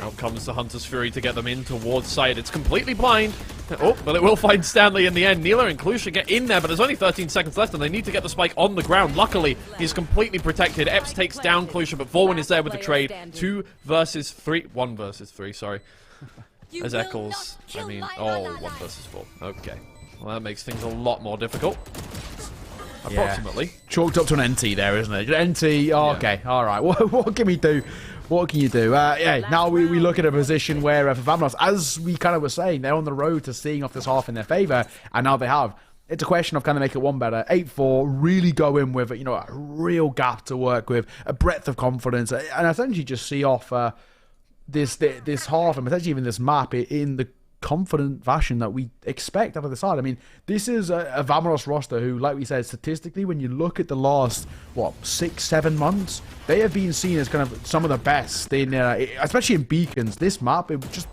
Out comes the Hunter's Fury to get them in towards side. It's completely blind. Oh, but it will find Stanley in the end. Neela and Clusia get in there, but there's only 13 seconds left, and they need to get the spike on the ground. Luckily, he's completely protected. Epps takes down Clusia, but VORWENN is there with the trade. 2 versus 3. 1 versus 3, sorry. As Eccles, I mean, 1 versus 4. Okay. Well, that makes things a lot more difficult. Approximately. Yeah. Chalked up to an NT there, isn't it? NT, oh, okay, all right. What can we do? What can you do? Yeah, now we look at a position where for VAMONOS, as we kind of were saying, they're on the road to seeing off this half in their favor, and now they have. It's a question of kind of make it one better. 8-4, really go in with a real gap to work with, a breadth of confidence, and essentially just see off this half and potentially even this map in the confident fashion that we expect out of the side. I mean, this is a VAMONOS roster who, like we said, statistically, when you look at the last, 6-7 months, they have been seen as kind of some of the best, in, especially in Beacons. This map, it was just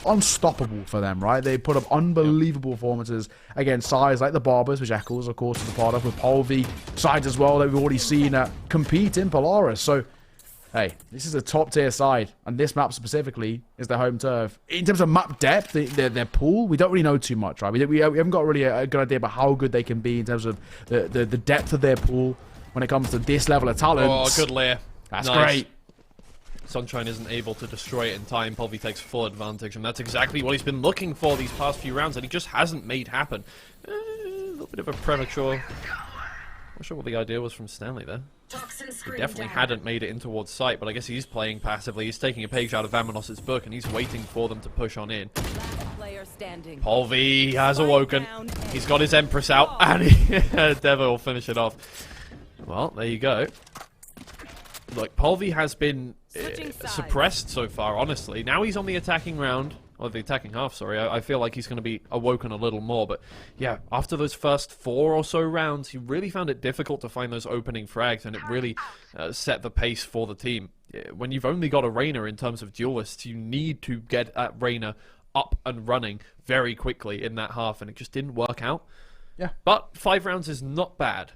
unstoppable for them, right? They put up unbelievable performances against sides like the Barbers, which Eccles, of course, is a part of, with Polvi, sides as well that we've already seen compete in Polaris. So, hey, this is a top-tier side, and this map specifically is their home turf. In terms of map depth, their pool, we don't really know too much, right? We haven't got really a good idea about how good they can be in terms of the depth of their pool when it comes to this level of talent. Oh, good layer. That's great. Sunshine isn't able to destroy it in time. Polvi takes full advantage, and that's exactly what he's been looking for these past few rounds, and he just hasn't made happen. A little bit of a premature... Not sure what the idea was from Stanley there. He definitely hadn't made it in towards sight, but I guess he's playing passively. He's taking a page out of VAMONOS' book, and he's waiting for them to push on in. Polvi has awoken. He's got his Empress out, and Devo will finish it off. Well, there you go. Look, Polvi has been suppressed so far, honestly. Now he's on the attacking round. or the attacking half, sorry, I feel like he's going to be awoken a little more. But yeah, after those first 4 or so rounds, he really found it difficult to find those opening frags, and it really set the pace for the team. When you've only got a Reyna in terms of duelists, you need to get that Reyna up and running very quickly in that half, and it just didn't work out. Yeah. But 5 rounds is not bad.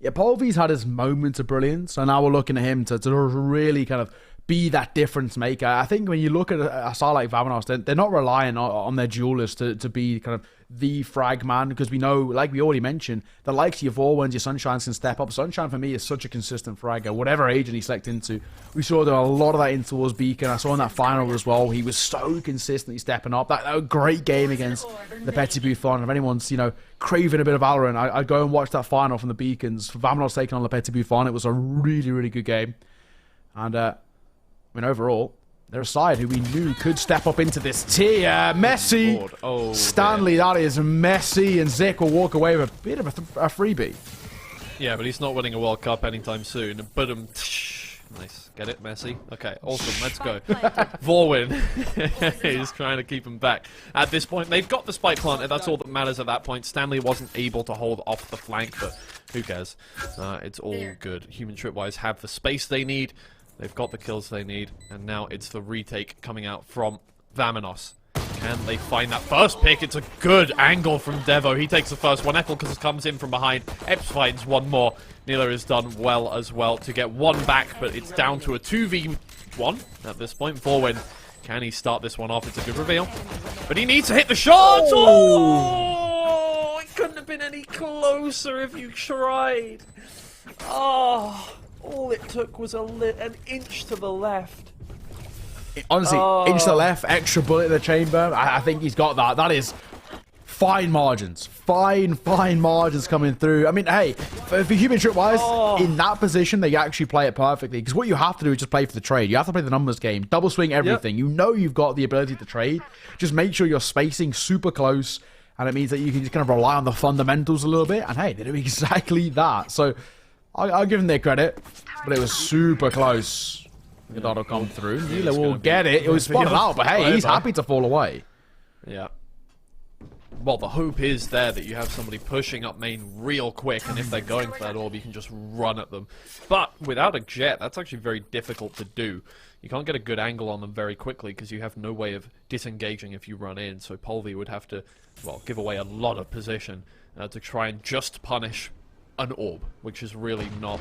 Yeah, Polvy's had his moments of brilliance, and now we're looking at him to really kind of be that difference maker. I think when you look at a side like VAMONOS, they're not relying on their duelists to be kind of the frag man, because we know, like we already mentioned, the likes of your VORWENNs, your Sunshines can step up. Sunshine for me is such a consistent fragger, whatever agent he select into. We saw a lot of that in towards Beacon. I saw in that final as well, he was so consistently stepping up. That was a great game against the Petit Buffon. If anyone's, you know, craving a bit of Valorant, I'd go and watch that final from the Beacons. VAMONOS taking on the Petit Buffon. It was a really, really good game. And, I mean, overall, they're a side who we knew could step up into this tier. Messi, Oh, Stanley, that is messy, and Zik will walk away with a bit of a freebie. Yeah, but he's not winning a World Cup anytime soon. But nice. Get it, Messi? Okay, awesome. Let's go. VORWENN is trying to keep him back. At this point, they've got the spike planted. That's all that matters at that point. Stanley wasn't able to hold off the flank, but who cares? It's all good. Human Tripwires have the space they need. They've got the kills they need, and now it's the retake coming out from VAMONOS. Can they find that first pick? It's a good angle from Devo. He takes the first one. Echelkus comes in from behind. Epps finds one more. Nila has done well as well to get one back, but it's down to a 2v1 at this point. VORWENN, can he start this one off? It's a good reveal. But he needs to hit the shot! Oh! It couldn't have been any closer if you tried. Oh... All it took was an inch to the left. Honestly, inch to the left, extra bullet in the chamber. I think he's got that. That is fine margins. Fine margins coming through. I mean, hey, for Human Tripwires, in that position, they actually play it perfectly. Because what you have to do is just play for the trade. You have to play the numbers game. Double swing everything. Yep. You know you've got the ability to trade. Just make sure you're spacing super close. And it means that you can just kind of rely on the fundamentals a little bit. And hey, they do exactly that. So... I'll give them their credit, but it was super close. That'll come through. Nila will get it. It was spotted out, but hey, he's happy to fall away. Yeah. Well, the hope is there that you have somebody pushing up main real quick, and if they're going for that orb, you can just run at them. But without a jet, that's actually very difficult to do. You can't get a good angle on them very quickly because you have no way of disengaging if you run in. So Polvy would have to, well, give away a lot of position to try and just punish an orb, which is really not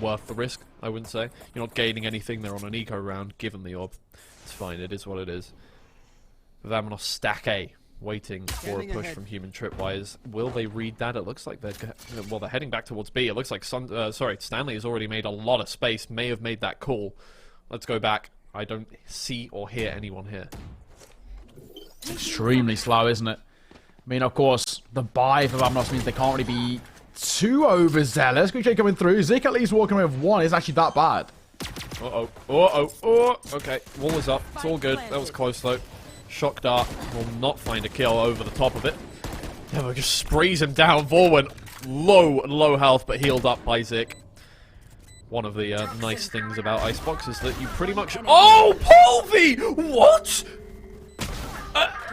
worth the risk, I wouldn't say. You're not gaining anything. They're on an eco round. Give them the orb. It's fine. It is what it is. VAMONOS stack A, waiting for a push from Human Tripwires. Will they read that? It looks like they're heading back towards B. It looks like Stanley has already made a lot of space. May have made that call. Let's go back. I don't see or hear anyone here. Extremely slow, isn't it? I mean, of course, the buy for VAMONOS means they can't really be too overzealous. Quick check coming through. Zik at least walking away with one. It's actually that bad. Okay, wall is up. It's all good. That was close though. Shock Dart will not find a kill over the top of it. Devo just sprays him down. VORWENN low health, but healed up by Zik. One of the nice things about ICEBOX is that you pretty much... Oh, Polvy! What?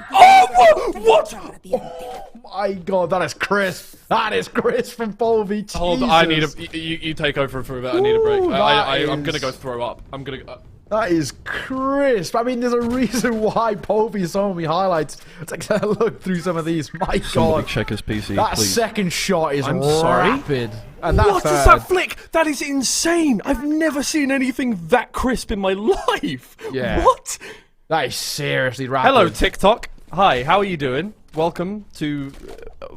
What? Oh my god, that is crisp. That is crisp from Polvy. Hold on, I need a... You take over for a bit. I need a break. I'm gonna go throw up. I'm gonna... That is crisp. I mean, there's a reason why Polvy is so many highlights. Take a look through some of these. My god. Check his PC, that please. Second shot is rapid. Sorry? And that what is that flick? That is insane. I've never seen anything that crisp in my life. Yeah. What? That is seriously rapid. Hello, TikTok. Hi, how are you doing? Welcome to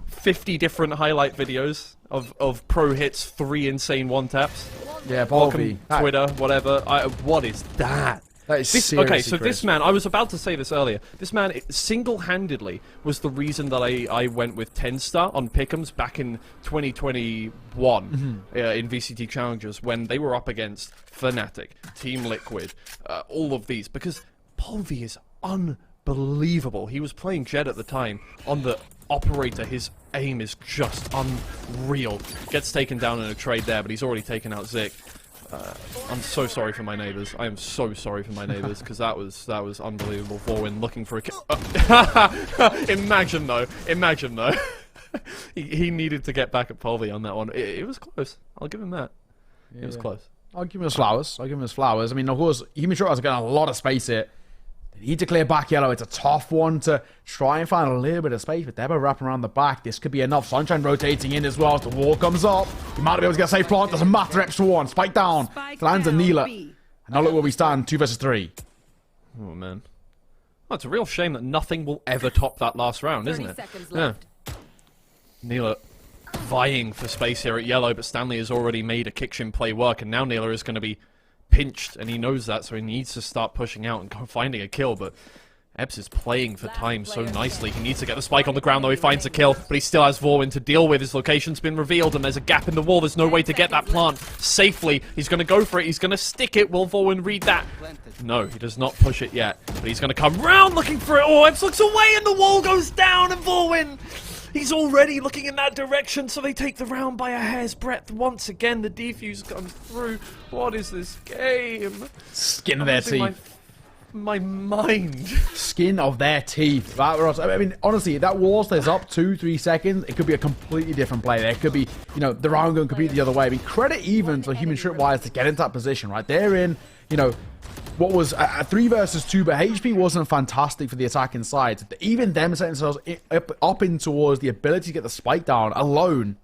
50 different highlight videos of pro hits, 3 insane one-taps. Yeah, Polvy. Twitter, whatever. What is that? That is seriously okay, so crisp. this man, I was about to say this earlier, this man single-handedly was the reason that I went with 10-star on Pick'ems back in 2021 in VCT Challengers when they were up against Fnatic, Team Liquid, all of these, because Polvy is unbelievable. He was playing Jed at the time on the operator. His aim is just unreal. Gets taken down in a trade there, but he's already taken out Zik. I'm so sorry for my neighbours. I am so sorry for my neighbours, because that was unbelievable. VORWENN looking for a kill. Imagine though. he needed to get back at Polvi on that one. It was close. I'll give him that. Yeah. It was close. I'll give him his flowers. I mean, of course, Human Tripwires are getting a lot of space here. They need to clear back yellow. It's a tough one to try and find a little bit of space, but they're wrapping around the back. This could be enough. Sunshine rotating in as well as the wall comes up. He might be able to get a safe plant. Doesn't matter. Extra one. Spike down. Lands a Neela. And now look where we stand. 2 versus 3. Oh, man. Well, it's a real shame that nothing will ever top that last round, isn't it? Yeah. Neela vying for space here at yellow, but Stanley has already made a kitchen play work, and now Neela is going to be pinched, and he knows that, so he needs to start pushing out and finding a kill, but Ebbs is playing for time so nicely. He needs to get the spike on the ground, though. He finds a kill, but he still has VORWENN to deal with. His location's been revealed, and there's a gap in the wall. There's no way to get that plant safely. He's going to go for it. He's going to stick it. Will VORWENN read that? No, he does not push it yet, but he's going to come round looking for it. Oh, Ebbs looks away, and the wall goes down, and VORWENN, he's already looking in that direction, so they take the round by a hair's breadth. Once again, the defuse comes through. What is this game? Skin of their teeth. My mind. Skin of their teeth. I mean, honestly, if that wall stays up 2-3 seconds, it could be a completely different play. There could be, you know, the round going completely the other way. I mean, credit even to Human Tripwires to get into that position, right? They're in, you know, what was a 3 versus 2, but HP wasn't fantastic for the attacking side. Even them setting themselves up in towards the ability to get the spike down alone.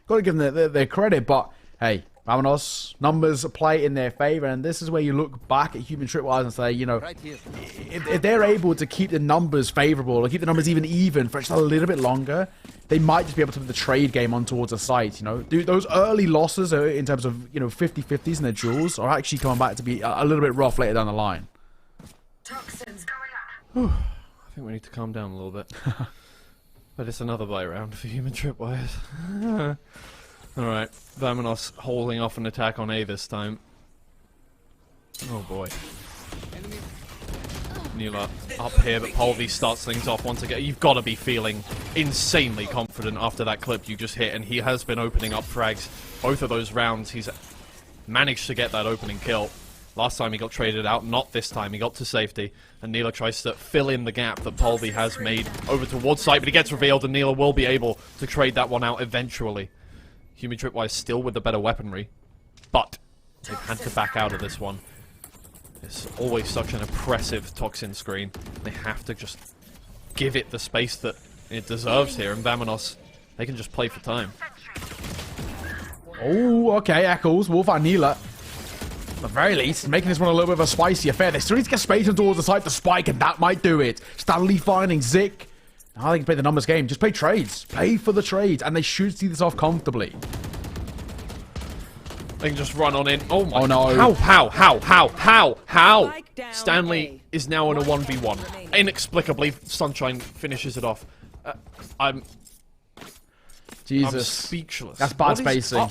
Got to give them their credit, but hey, VAMONOS, numbers play in their favor, and this is where you look back at Human Tripwires and say, you know, if they're able to keep the numbers favorable, or keep the numbers even for just a little bit longer, they might just be able to put the trade game on towards a site, you know. Those early losses in terms of, you know, 50-50s in their duels are actually coming back to be a little bit rough later down the line. Toxins going up. I think we need to calm down a little bit. But it's another bite round for Human Tripwires. Alright, VAMONOS holding off an attack on A this time. Oh boy. Neela up here, but Polvi starts things off once again. You've got to be feeling insanely confident after that clip you just hit, and he has been opening up frags both of those rounds. He's managed to get that opening kill. Last time he got traded out, not this time. He got to safety, and Neela tries to fill in the gap that Polvi has made over towards site, but he gets revealed, and Neela will be able to trade that one out eventually. Human Tripwires still with the better weaponry, but they've had to back out of this one. It's always such an oppressive toxin screen. They have to just give it the space that it deserves here, and VAMONOS, they can just play for time. Oh, okay, Echoes, Wolf and Neela. At the very least, making this one a little bit of a spicy affair. They still need to get space towards the side to spike, and that might do it. Stanley finding Zik. Now they can play the numbers game. Just play trades. Play for the trades, and they should see this off comfortably. They can just run on in. Oh my. Oh no. How? Stanley is now in a 1v1. Inexplicably, Sunshine finishes it off. I'm speechless. That's bad spacing.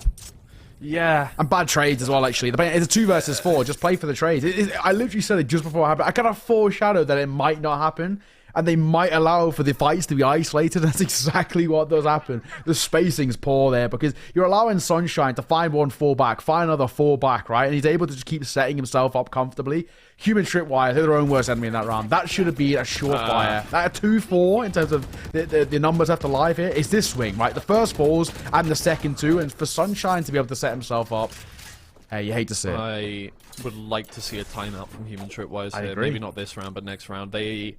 Yeah. And bad trades as well, actually. It's a 2 versus 4. Just play for the trades. I literally said it just before it happened. I kind of foreshadowed that it might not happen. And they might allow for the fights to be isolated. That's exactly what does happen. The spacing's poor there because you're allowing Sunshine to find one fallback, find another fallback, right? And he's able to just keep setting himself up comfortably. Human Tripwires, they're their own worst enemy in that round. That should have been a surefire. That a 2-4 in terms of the numbers after live here. It's this swing, right? The first falls and the second 2. And for Sunshine to be able to set himself up, hey, you hate to see it. I would like to see a timeout from Human Tripwires here. Agree. Maybe not this round, but next round. They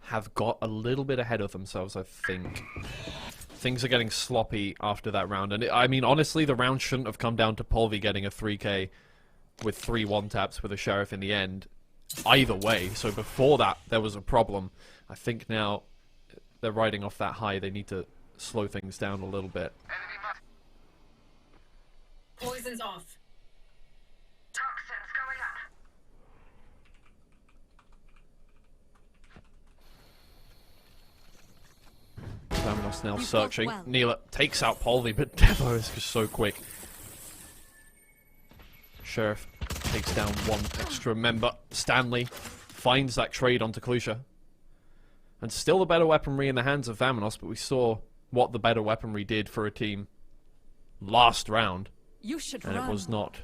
have got a little bit ahead of themselves, I think. Things are getting sloppy after that round. And I mean, honestly, the round shouldn't have come down to Polvi getting a 3k with 3 1-taps with a Sheriff in the end. Either way. So before that, there was a problem. I think now they're riding off that high. They need to slow things down a little bit. Poison's off. Toxins going up. VAMONOS now searching. Well. Neela takes out Polvi, but Devo is just so quick. Sheriff takes down one extra member. Stanley finds that trade onto Klusha. And still the better weaponry in the hands of VAMONOS, but we saw what the better weaponry did for a team last round. You should and run. It was not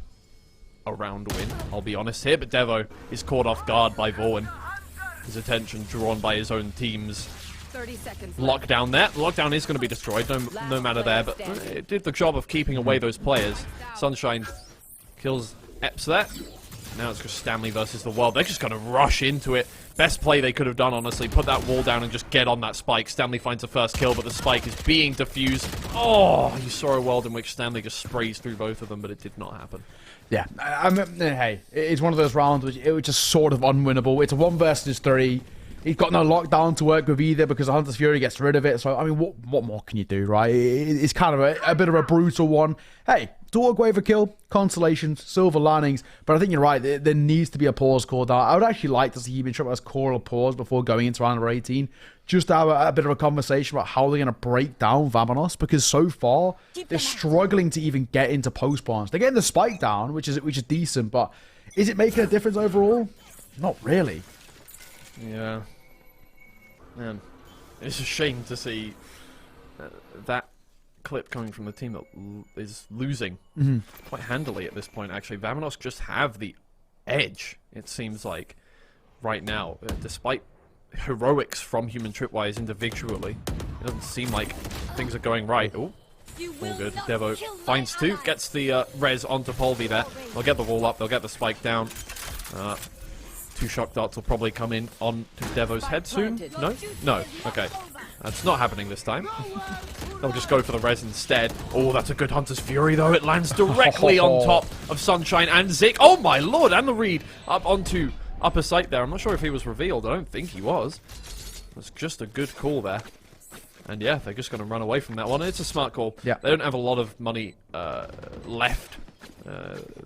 a round win, I'll be honest here, but Devo is caught off guard by VORWENN. His attention drawn by his own team's 30 seconds lockdown there. The lockdown is going to be destroyed, no matter there, but it did the job of keeping away those players. Sunshine kills Eps there. Now it's just Stanley versus the world. They're just going to rush into it. Best play they could have done, honestly. Put that wall down and just get on that spike. Stanley finds the first kill, but the spike is being defused. Oh, you saw a world in which Stanley just sprays through both of them, but it did not happen. Yeah, hey, it's one of those rounds which it was just sort of unwinnable. It's a 1 versus 3. He's got no lockdown to work with either because the Hunter's Fury gets rid of it. So, I mean, what more can you do, right? It's kind of a bit of a brutal one. Hey, to walk away for kill, consolations, silver linings. But I think you're right. There needs to be a pause called out. I would actually like to see even Tripwires call a pause before going into round number 18. Just to have a bit of a conversation about how they're going to break down VAMONOS. Because so far, they're struggling to even get into post-spawns. They're getting the spike down, which is decent. But is it making a difference overall? Not really. Yeah. Man, it's a shame to see that clip coming from the team that is losing quite handily at this point, actually. VAMONOS just have the edge, it seems like, right now. Despite heroics from Human Tripwires individually, it doesn't seem like things are going right. Oh, all good. Devo finds 2, gets the res onto Polvi there. They'll get the wall up, they'll get the spike down. 2 shock darts will probably come in on to Devo's head soon. No? No. Okay. That's not happening this time. They'll just go for the res instead. Oh, that's a good Hunter's Fury, though. It lands directly on top of Sunshine and Zik. Oh, my lord. And the read up onto upper sight there. I'm not sure if he was revealed. I don't think he was. That's just a good call there. And yeah, they're just going to run away from that one. It's a smart call. Yeah. They don't have a lot of money left.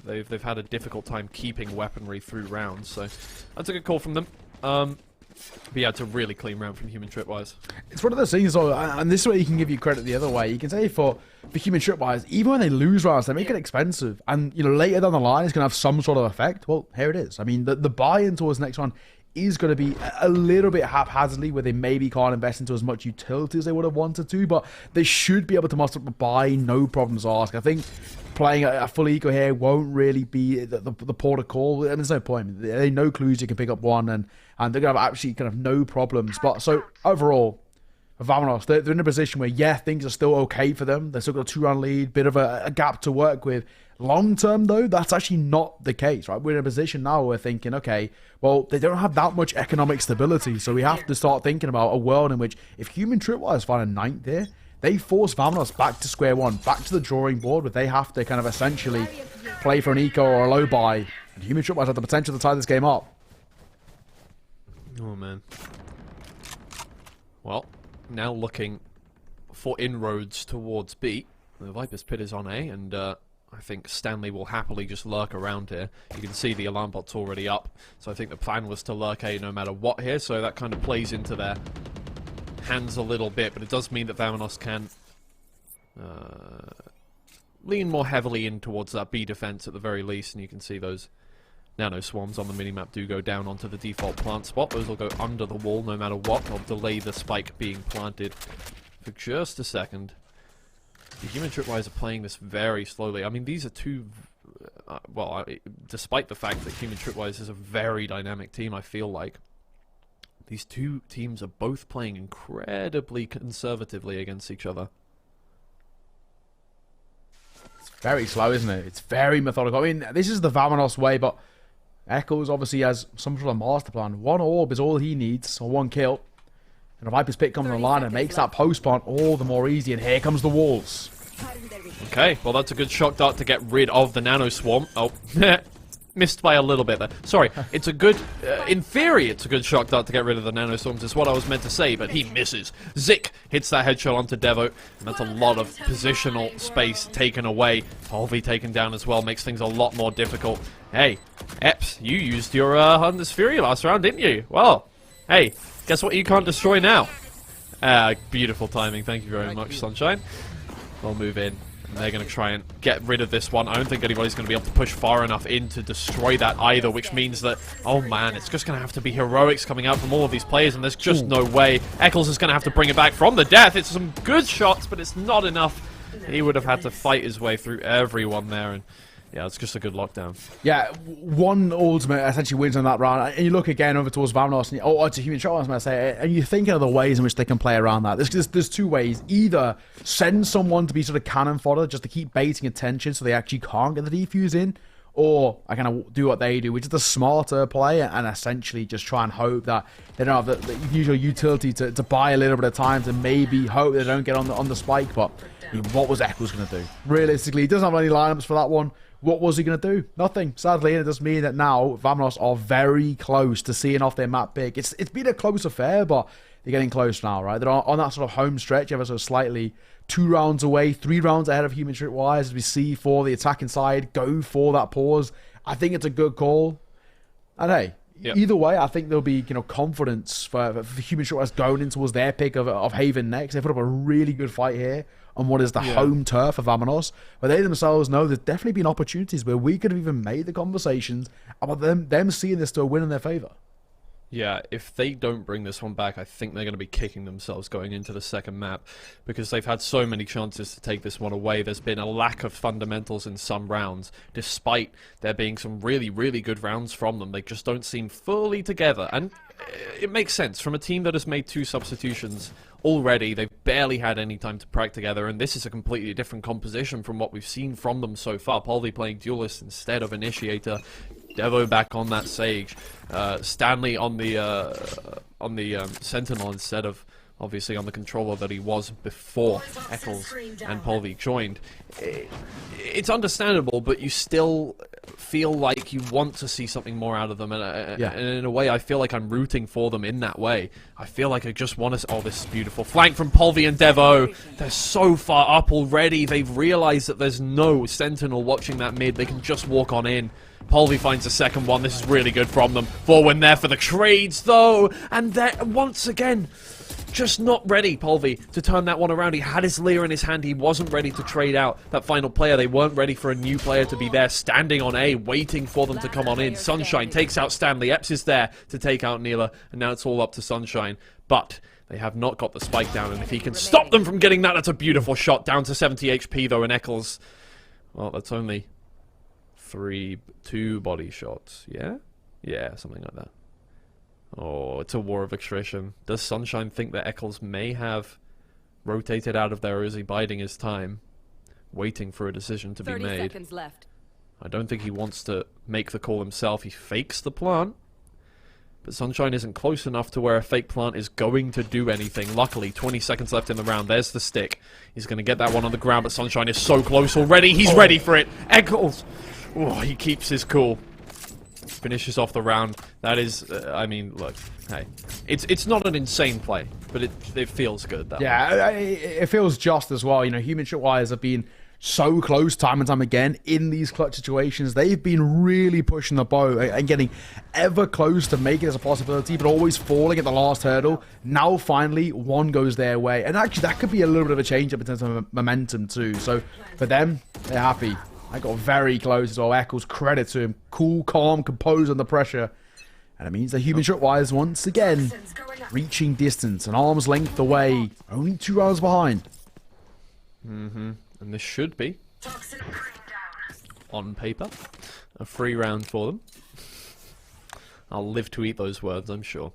They've had a difficult time keeping weaponry through rounds, so that's a good call from them. But yeah, it's a really clean round from Human Tripwires. It's one of those things, though, and this is where you can give you credit the other way. You can say for Human Tripwires, even when they lose rounds, they make it expensive, and later down the line, it's going to have some sort of effect. Well, here it is. I mean, the buy-in towards the next one is going to be a little bit haphazardly, where they maybe can't invest into as much utility as they would have wanted to, but they should be able to muster up a buy, no problems asked. I think playing a full eco here won't really be the port of call, and there's no point. There are no clues you can pick up one, and they're going to have absolutely kind of no problems. But so overall, VAMONOS, they're in a position where, yeah, things are still okay for them. They've still got a 2-round lead, bit of a gap to work with. Long term, though, that's actually not the case, right? We're in a position now where we're thinking, okay, well, they don't have that much economic stability, so we have to start thinking about a world in which if Human Tripwires find a 9th here, they force VAMONOS back to square one, back to the drawing board, where they have to kind of essentially play for an eco or a low buy. And Human Tripwires have the potential to tie this game up. Oh, man. Well, now looking for inroads towards B. The Viper's Pit is on A, and I think Stanley will happily just lurk around here. You can see the alarm bot's already up, so I think the plan was to lurk A no matter what here, so that kind of plays into their hands a little bit, but it does mean that VAMONOS can lean more heavily in towards that B defense at the very least, and you can see those nano swarms on the minimap do go down onto the default plant spot. Those will go under the wall no matter what. They'll delay the spike being planted for just a second. The Human Tripwires are playing this very slowly. I mean, these are two... despite the fact that Human Tripwires is a very dynamic team, I feel like, these two teams are both playing incredibly conservatively against each other. It's very slow, isn't it? It's very methodical. I mean, this is the VAMONOS way, but Echoes obviously has some sort of master plan. 1 orb is all he needs, or 1 kill. And a Viper's Pit comes online and makes that post spawn all the more easy. And here comes the walls. Okay, well that's a good shock dart to get rid of the nano swarm. Oh, missed by a little bit there. Sorry, it's a good, in theory, it's a good shock dart to get rid of the nano swarms, is what I was meant to say, but he misses. Zik hits that headshot onto Devo, and that's a lot of positional space taken away. Polvi taken down as well, makes things a lot more difficult. Hey, Eps, you used your Hunter's Fury last round, didn't you? Well, hey, guess what you can't destroy now? Beautiful timing, thank you very much, Sunshine. They'll move in. They're going to try and get rid of this one. I don't think anybody's going to be able to push far enough in to destroy that either, which means that, oh man, it's just going to have to be heroics coming out from all of these players, and there's just no way. Eccles is going to have to bring it back from the death. It's some good shots, but it's not enough. He would have had to fight his way through everyone there, and Yeah, it's just a good lockdown. Yeah, one ultimate essentially wins on that round, and you look again over towards VAMONOS, and or to Human Shot, I say, and you're thinking of the ways in which they can play around that. There's two ways: either send someone to be sort of cannon fodder, just to keep baiting attention, so they actually can't get the defuse in, or I kind of do what they do, which is the smarter play, and essentially just try and hope that they don't have the usual utility to buy a little bit of time to maybe hope they don't get on the spike. But I mean, what was Eccles going to do? Realistically, he doesn't have any lineups for that one. What was he going to do? Nothing. Sadly, and it does mean that now VAMONOS are very close to seeing off their map pick. It's been a close affair, but they're getting close now, right? They're on that sort of home stretch, ever so slightly. 2 rounds away, 3 rounds ahead of Human Tripwires as we see for the attacking side go for that pause. I think it's a good call. And hey, either way, I think there'll be confidence for Human Tripwires going in towards their pick of Haven next. They put up a really good fight here on what is the home turf of VAMONOS, but they themselves know there's definitely been opportunities where we could have even made the conversations about them seeing this to a win in their favor. Yeah, if they don't bring this one back, I think they're going to be kicking themselves going into the second map, because they've had so many chances to take this one away. There's been a lack of fundamentals in some rounds, despite there being some really, really good rounds from them. They just don't seem fully together, and it makes sense. From a team that has made 2 substitutions already, they've barely had any time to practice together, and this is a completely different composition from what we've seen from them so far. Polvi playing Duelist instead of Initiator, Devo back on that Sage, Stanley on the Sentinel instead of obviously on the controller that he was before Eccles and Polvi joined. It's understandable, but you still feel like you want to see something more out of them, and in a way I feel like I'm rooting for them in that way. I feel like I just want to... Oh, this is beautiful. Flank from Polvi and Devo. They're so far up already. They've realized that there's no Sentinel watching that mid. They can just walk on in. Polvi finds the second one. This is really good from them. VORWENN there for the trades, though. And they're once again just not ready, Polvi, to turn that one around. He had his Lear in his hand. He wasn't ready to trade out that final player. They weren't ready for a new player to be there, standing on A, waiting for them to come on in. Sunshine takes out Stanley. Epps is there to take out Neela. And now it's all up to Sunshine. But they have not got the spike down. And if he can stop them from getting that, that's a beautiful shot. Down to 70 HP, though, and Eccles... Well, that's only... 2 body shots, yeah? Yeah, something like that. Oh, it's a war of attrition. Does Sunshine think that Eccles may have rotated out of there, or is he biding his time, waiting for a decision to be made? 30 seconds left. I don't think he wants to make the call himself. He fakes the plant, but Sunshine isn't close enough to where a fake plant is going to do anything. Luckily, 20 seconds left in the round. There's the stick. He's going to get that one on the ground, but Sunshine is so close already. He's ready for it. Eccles! Oh, he keeps his cool. Finishes off the round. That is, I mean, look, hey, it's not an insane play, but it feels good. That one. It feels just as well. Human Tripwires have been so close time and time again in these clutch situations. They've been really pushing the boat and getting ever close to making it as a possibility, but always falling at the last hurdle. Now, finally, one goes their way, and actually, that could be a little bit of a change up in terms of momentum too. So for them, they're happy. I got very close as well. Eccles, credit to him. Cool, calm, composed under pressure. And it means that Human Tripwires once again reaching distance, an arm's length away. Only 2 rounds behind. And this should be, on paper, a free round for them. I'll live to eat those words, I'm sure.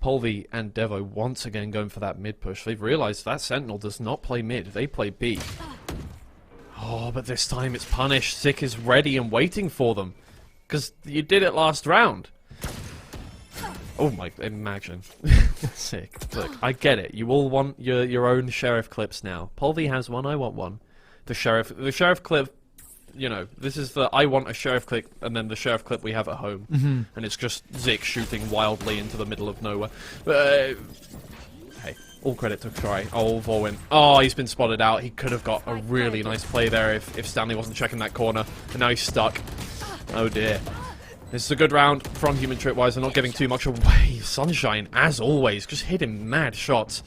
Polvi and Devo once again going for that mid push. They've realized that Sentinel does not play mid. They play B. Oh, but this time it's punished. Sick is ready and waiting for them. Because you did it last round. Oh my, imagine. Sick. Look, I get it. You all want your own sheriff clips now. Polvi has one, I want one. The sheriff clip, this is the I want a sheriff clip, and then the sheriff clip we have at home. And it's just Zik shooting wildly into the middle of nowhere. Hey, all credit to try. Oh, VORWENN. Oh, he's been spotted out. He could have got a really nice play there if Stanley wasn't checking that corner. And now he's stuck. Oh dear. This is a good round from Human Tripwires. They're not giving too much away. Sunshine, as always, just hitting mad shots.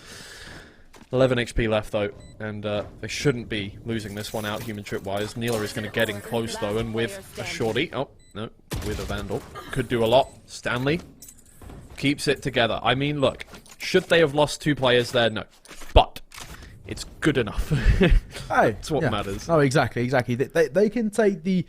11 HP left, though, and they shouldn't be losing this one out, Human Tripwires. Neela is going to get in close, though, and with a shorty. Oh, no, with a Vandal. Could do a lot. Stanley keeps it together. I mean, look, should they have lost 2 players there? No. But it's good enough. Hey, That's what matters. Oh, exactly. They can take the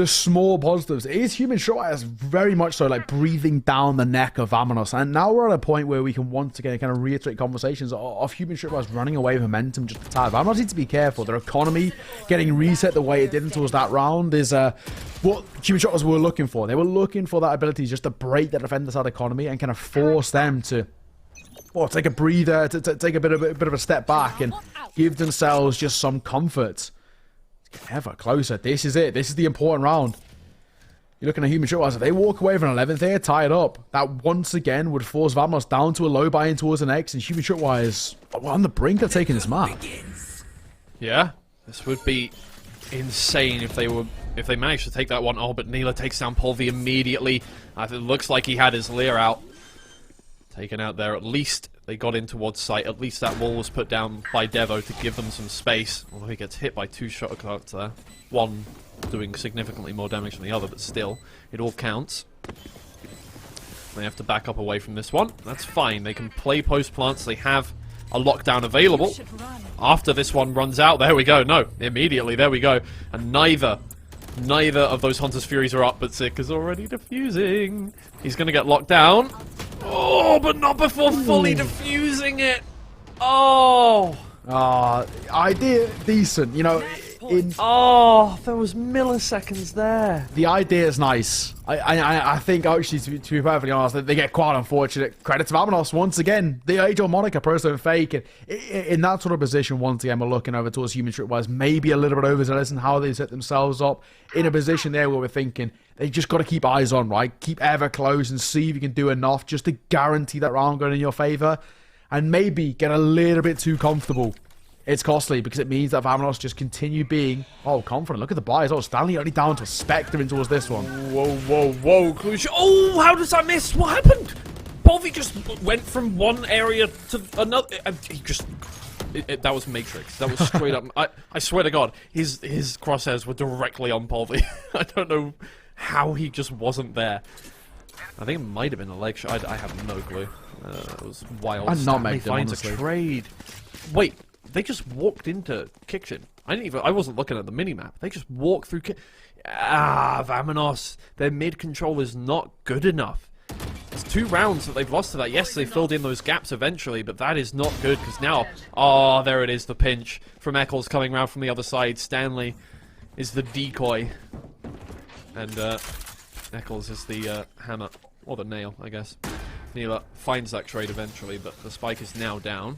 small positives. It is Human Tripwires very much so like breathing down the neck of VAMONOS, and now we're at a point where we can once again kind of reiterate conversations of Human Tripwires running away with momentum just a tad. VAMONOS need to be careful. Their economy getting reset the way it did towards that round is what Human Tripwires were looking for. They were looking for that ability just to break the defender side economy and kind of force them to take a breather, to take a bit of a step back and give themselves just some comfort. Ever closer. This is it. This is the important round. You're looking at Human Tripwires. If they walk away with an 11th, they're tied up. That once again would force VAMONOS down to a low buy-in towards an X, and Human Tripwires on the brink of taking this map. Yeah, this would be insane if they managed to take that one. Oh, but Neela takes down Polvi immediately. It looks like he had his Lear out. Taken out there. At least they got in towards sight. At least that wall was put down by Devo to give them some space. Although he gets hit by 2 shot clouds there. One doing significantly more damage than the other, but still, it all counts. They have to back up away from this one. That's fine. They can play post plants. They have a lockdown available. After this one runs out, there we go. No, immediately, there we go. And neither of those Hunter's Furies are up, but Sick is already defusing. He's going to get locked down. Oh, but not before fully defusing it. Oh. Idea decent. You know, there was milliseconds there. The idea is nice. I think actually, to be perfectly honest, they get quite unfortunate. Credit to VAMONOS once again. The age-old moniker, Prosto and Fake. And in that sort of position, once again, we're looking over towards Human Tripwires, maybe a little bit overzealous in how they set themselves up. In a position there where we're thinking, they just got to keep eyes on, right? Keep ever close and see if you can do enough just to guarantee that round going in your favor. And maybe get a little bit too comfortable. It's costly because it means that VAMONOS just continue being, confident. Look at the buys. Stanley only down to a Spectre in towards this one. Whoa. Oh, how does that miss? What happened? Polvi just went from one area to another. He just... that was Matrix. That was straight up... I swear to God, his crosshairs were directly on Polvi. I don't know how he just wasn't there. I think it might have been a leg shot. I have no clue. It was wild. I'm not Stanley making finds honestly. a trade. Wait, they just walked into kitchen. I wasn't looking at the minimap. They just walked through VAMONOS. Their mid control is not good enough. It's 2 rounds that they've lost to that. Yes, they filled in those gaps eventually, but that is not good because now... Oh, there it is, the pinch from Eccles coming around from the other side. Stanley is the decoy. And Eccles is the hammer. Or the nail, I guess. Neela finds that trade eventually, but the spike is now down.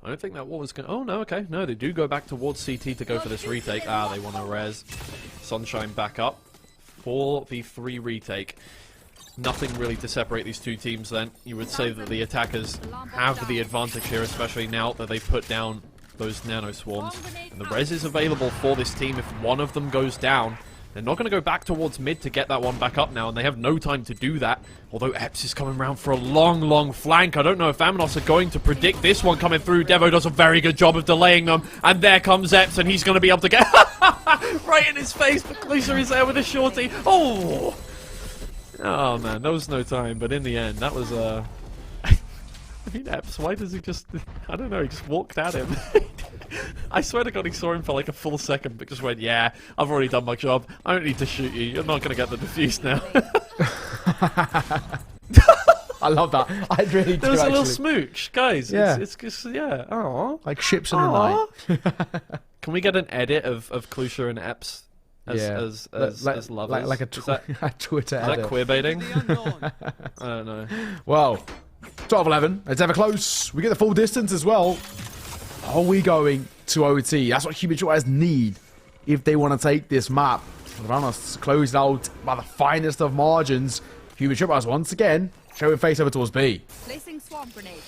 I don't think that wall was going to... Oh, no, okay. No, they do go back towards CT to go for this retake. They want to res. Sunshine back up for the 3 retake. Nothing really to separate these two teams then. You would say that the attackers have the advantage here, especially now that they've put down those nano swarms. And the res is available for this team if one of them goes down. They're not going to go back towards mid to get that one back up now, and they have no time to do that. Although Epps is coming around for a long flank. I don't know if VAMONOS are going to predict this one coming through. Devo does a very good job of delaying them, and there comes Epps, and he's going to be able to get right in his face, but Closer is there with a shorty. Oh man, there was no time, but in the end, that was I mean, Epps, why does he just... I don't know, he just walked at him. I swear to God he saw him for like a full second, but just went, yeah, I've already done my job. I don't need to shoot you. You're not going to get the defuse now. I love that. I really do, there was a little actually. smooch. Guys, Yeah. it's just, yeah. Aww. Like ships in the night. Can we get an edit of Closer and Epps as lovers? Like a Twitter is edit. that queer baiting? I don't know. Well, 12-11. It's ever close. We get the full distance as well. Are we going to OT? That's what Human Tripwires need if they want to take this map. VAMONOS closed out by the finest of margins. Human Tripwires once again showing face over towards B. Placing swamp grenade.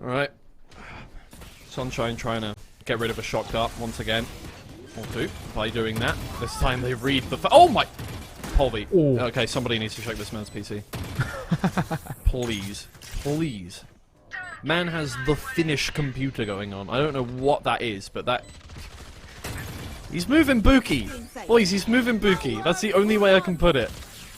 Alright. Sunshine trying to get rid of a shock dart once again. Or 2 by doing that. This time they read the... Oh my... Polvi. Ooh. Okay, somebody needs to check this man's PC. Please. Please. Man has the Finnish computer going on. I don't know what that is, but that... He's moving Buki. Boys, he's moving Buki. That's the only way I can put it.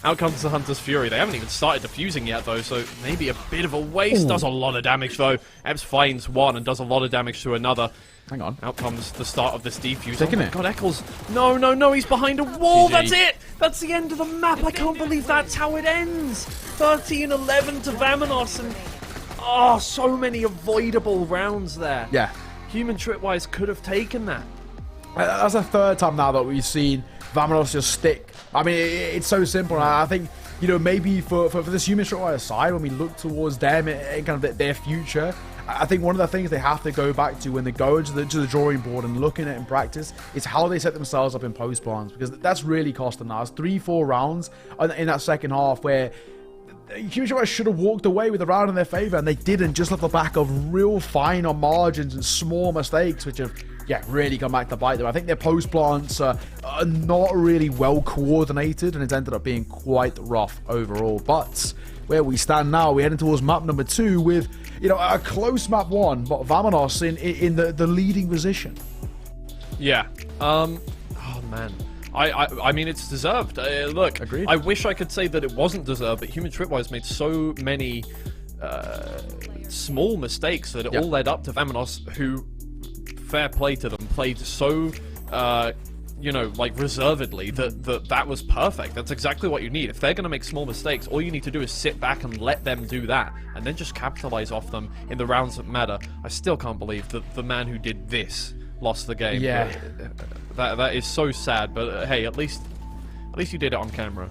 Out comes the Hunter's Fury. They haven't even started defusing yet, though, so maybe a bit of a waste. Does a lot of damage, though. Epps finds one and does a lot of damage to another. Hang on. Out comes the start of this defuse. Taking oh my it. God, Eccles. No, no, no, he's behind a wall. GG. That's it. That's the end of the map. I can't believe that's how it ends. 13-11 to VAMONOS, and oh, so many avoidable rounds there. Yeah. Human Tripwires could have taken that. That's the third time now that we've seen VAMONOS just stick. I mean, it's so simple. I think, you know, maybe for this Human Tripwire side, when we look towards them and kind of their future, I think one of the things they have to go back to when they go into the drawing board and looking at it in practice is how they set themselves up in post plans, because that's really costing us 3-4 rounds in that second half where Human Tripwires should have walked away with a round in their favor, and they didn't, just off the back of real fine on margins and small mistakes, which have really come back to bite them. I think their post plants are not really well coordinated, and it's ended up being quite rough overall. But where we stand now, we're heading towards map number 2 with, you know, a close map 1, but VAMONOS in the leading position. Yeah. Oh man. I mean, it's deserved. Look, Agreed. I wish I could say that it wasn't deserved, but Human Tripwires made so many small mistakes that it all led up to VAMONOS, who, fair play to them, played so, you know, like, reservedly that was perfect. That's exactly what you need. If they're going to make small mistakes, all you need to do is sit back and let them do that, and then just capitalize off them in the rounds that matter. I still can't believe that the man who did this lost the game. Yeah. That is so sad, but hey, at least you did it on camera.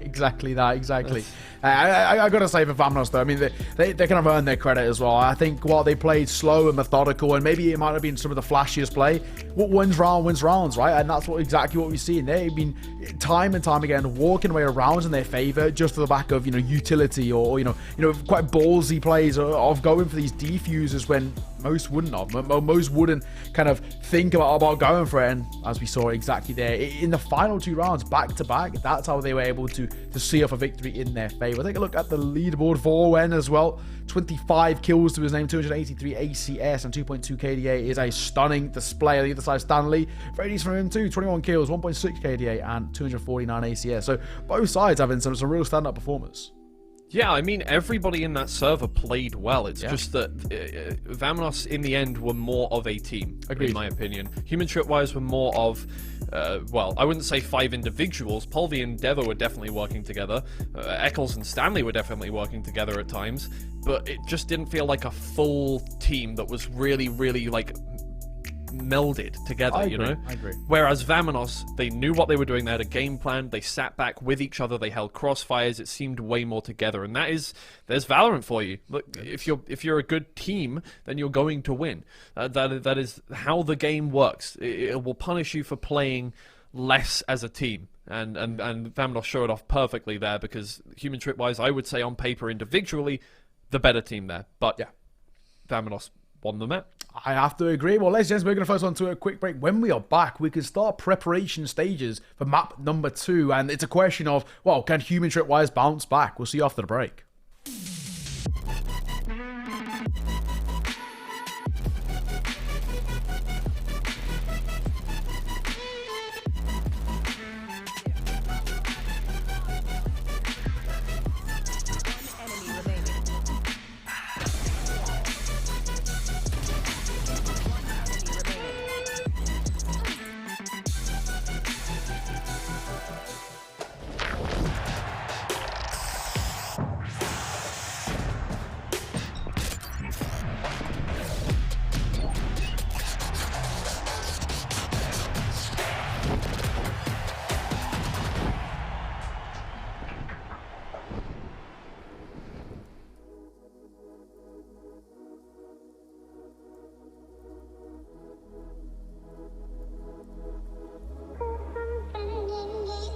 Exactly that, exactly. I gotta say for VAMONOS though, I mean, they kind of earned their credit as well. I think while they played slow and methodical, and maybe it might have been some of the flashiest play, what wins rounds, right? And that's exactly what we've seen. They've been time and time again walking away rounds in their favor, just for the back of, you know, utility or you know quite ballsy plays of going for these defusers when most wouldn't have. Most wouldn't kind of think about going for it, and as we saw exactly there in the final 2 rounds back to back, that's how they were able to see off a victory in their favor. Take a look at the leaderboard. VORWENN as well, 25 kills to his name, 283 ACS and 2.2 KDA is a stunning display. On the other side, Stanley, very decent from him too, 21 kills, 1.6 KDA and 249 ACS. So both sides having some real stand-up performers. Yeah, I mean, everybody in that server played well. It's just that VAMONOS, in the end, were more of a team, in my opinion. Human Tripwires were more of, well, I wouldn't say 5 individuals. Polvi and Devo were definitely working together. Eccles and Stanley were definitely working together at times. But it just didn't feel like a full team that was really, really, like, melded together, you know? I agree. Whereas VAMONOS, they knew what they were doing. They had a game plan. They sat back with each other. They held crossfires. It seemed way more together. And there's Valorant for you. Look, if you're a good team, then you're going to win. That is how the game works. It will punish you for playing less as a team. And VAMONOS showed off perfectly there, because Human Tripwires, I would say on paper individually, the better team there. But yeah, VAMONOS won the map. I have to agree. Well, ladies and gentlemen, we're going to first on to a quick break. When we are back, we can start preparation stages for map number 2. And it's a question of, well, can Human Tripwires bounce back? We'll see you after the break.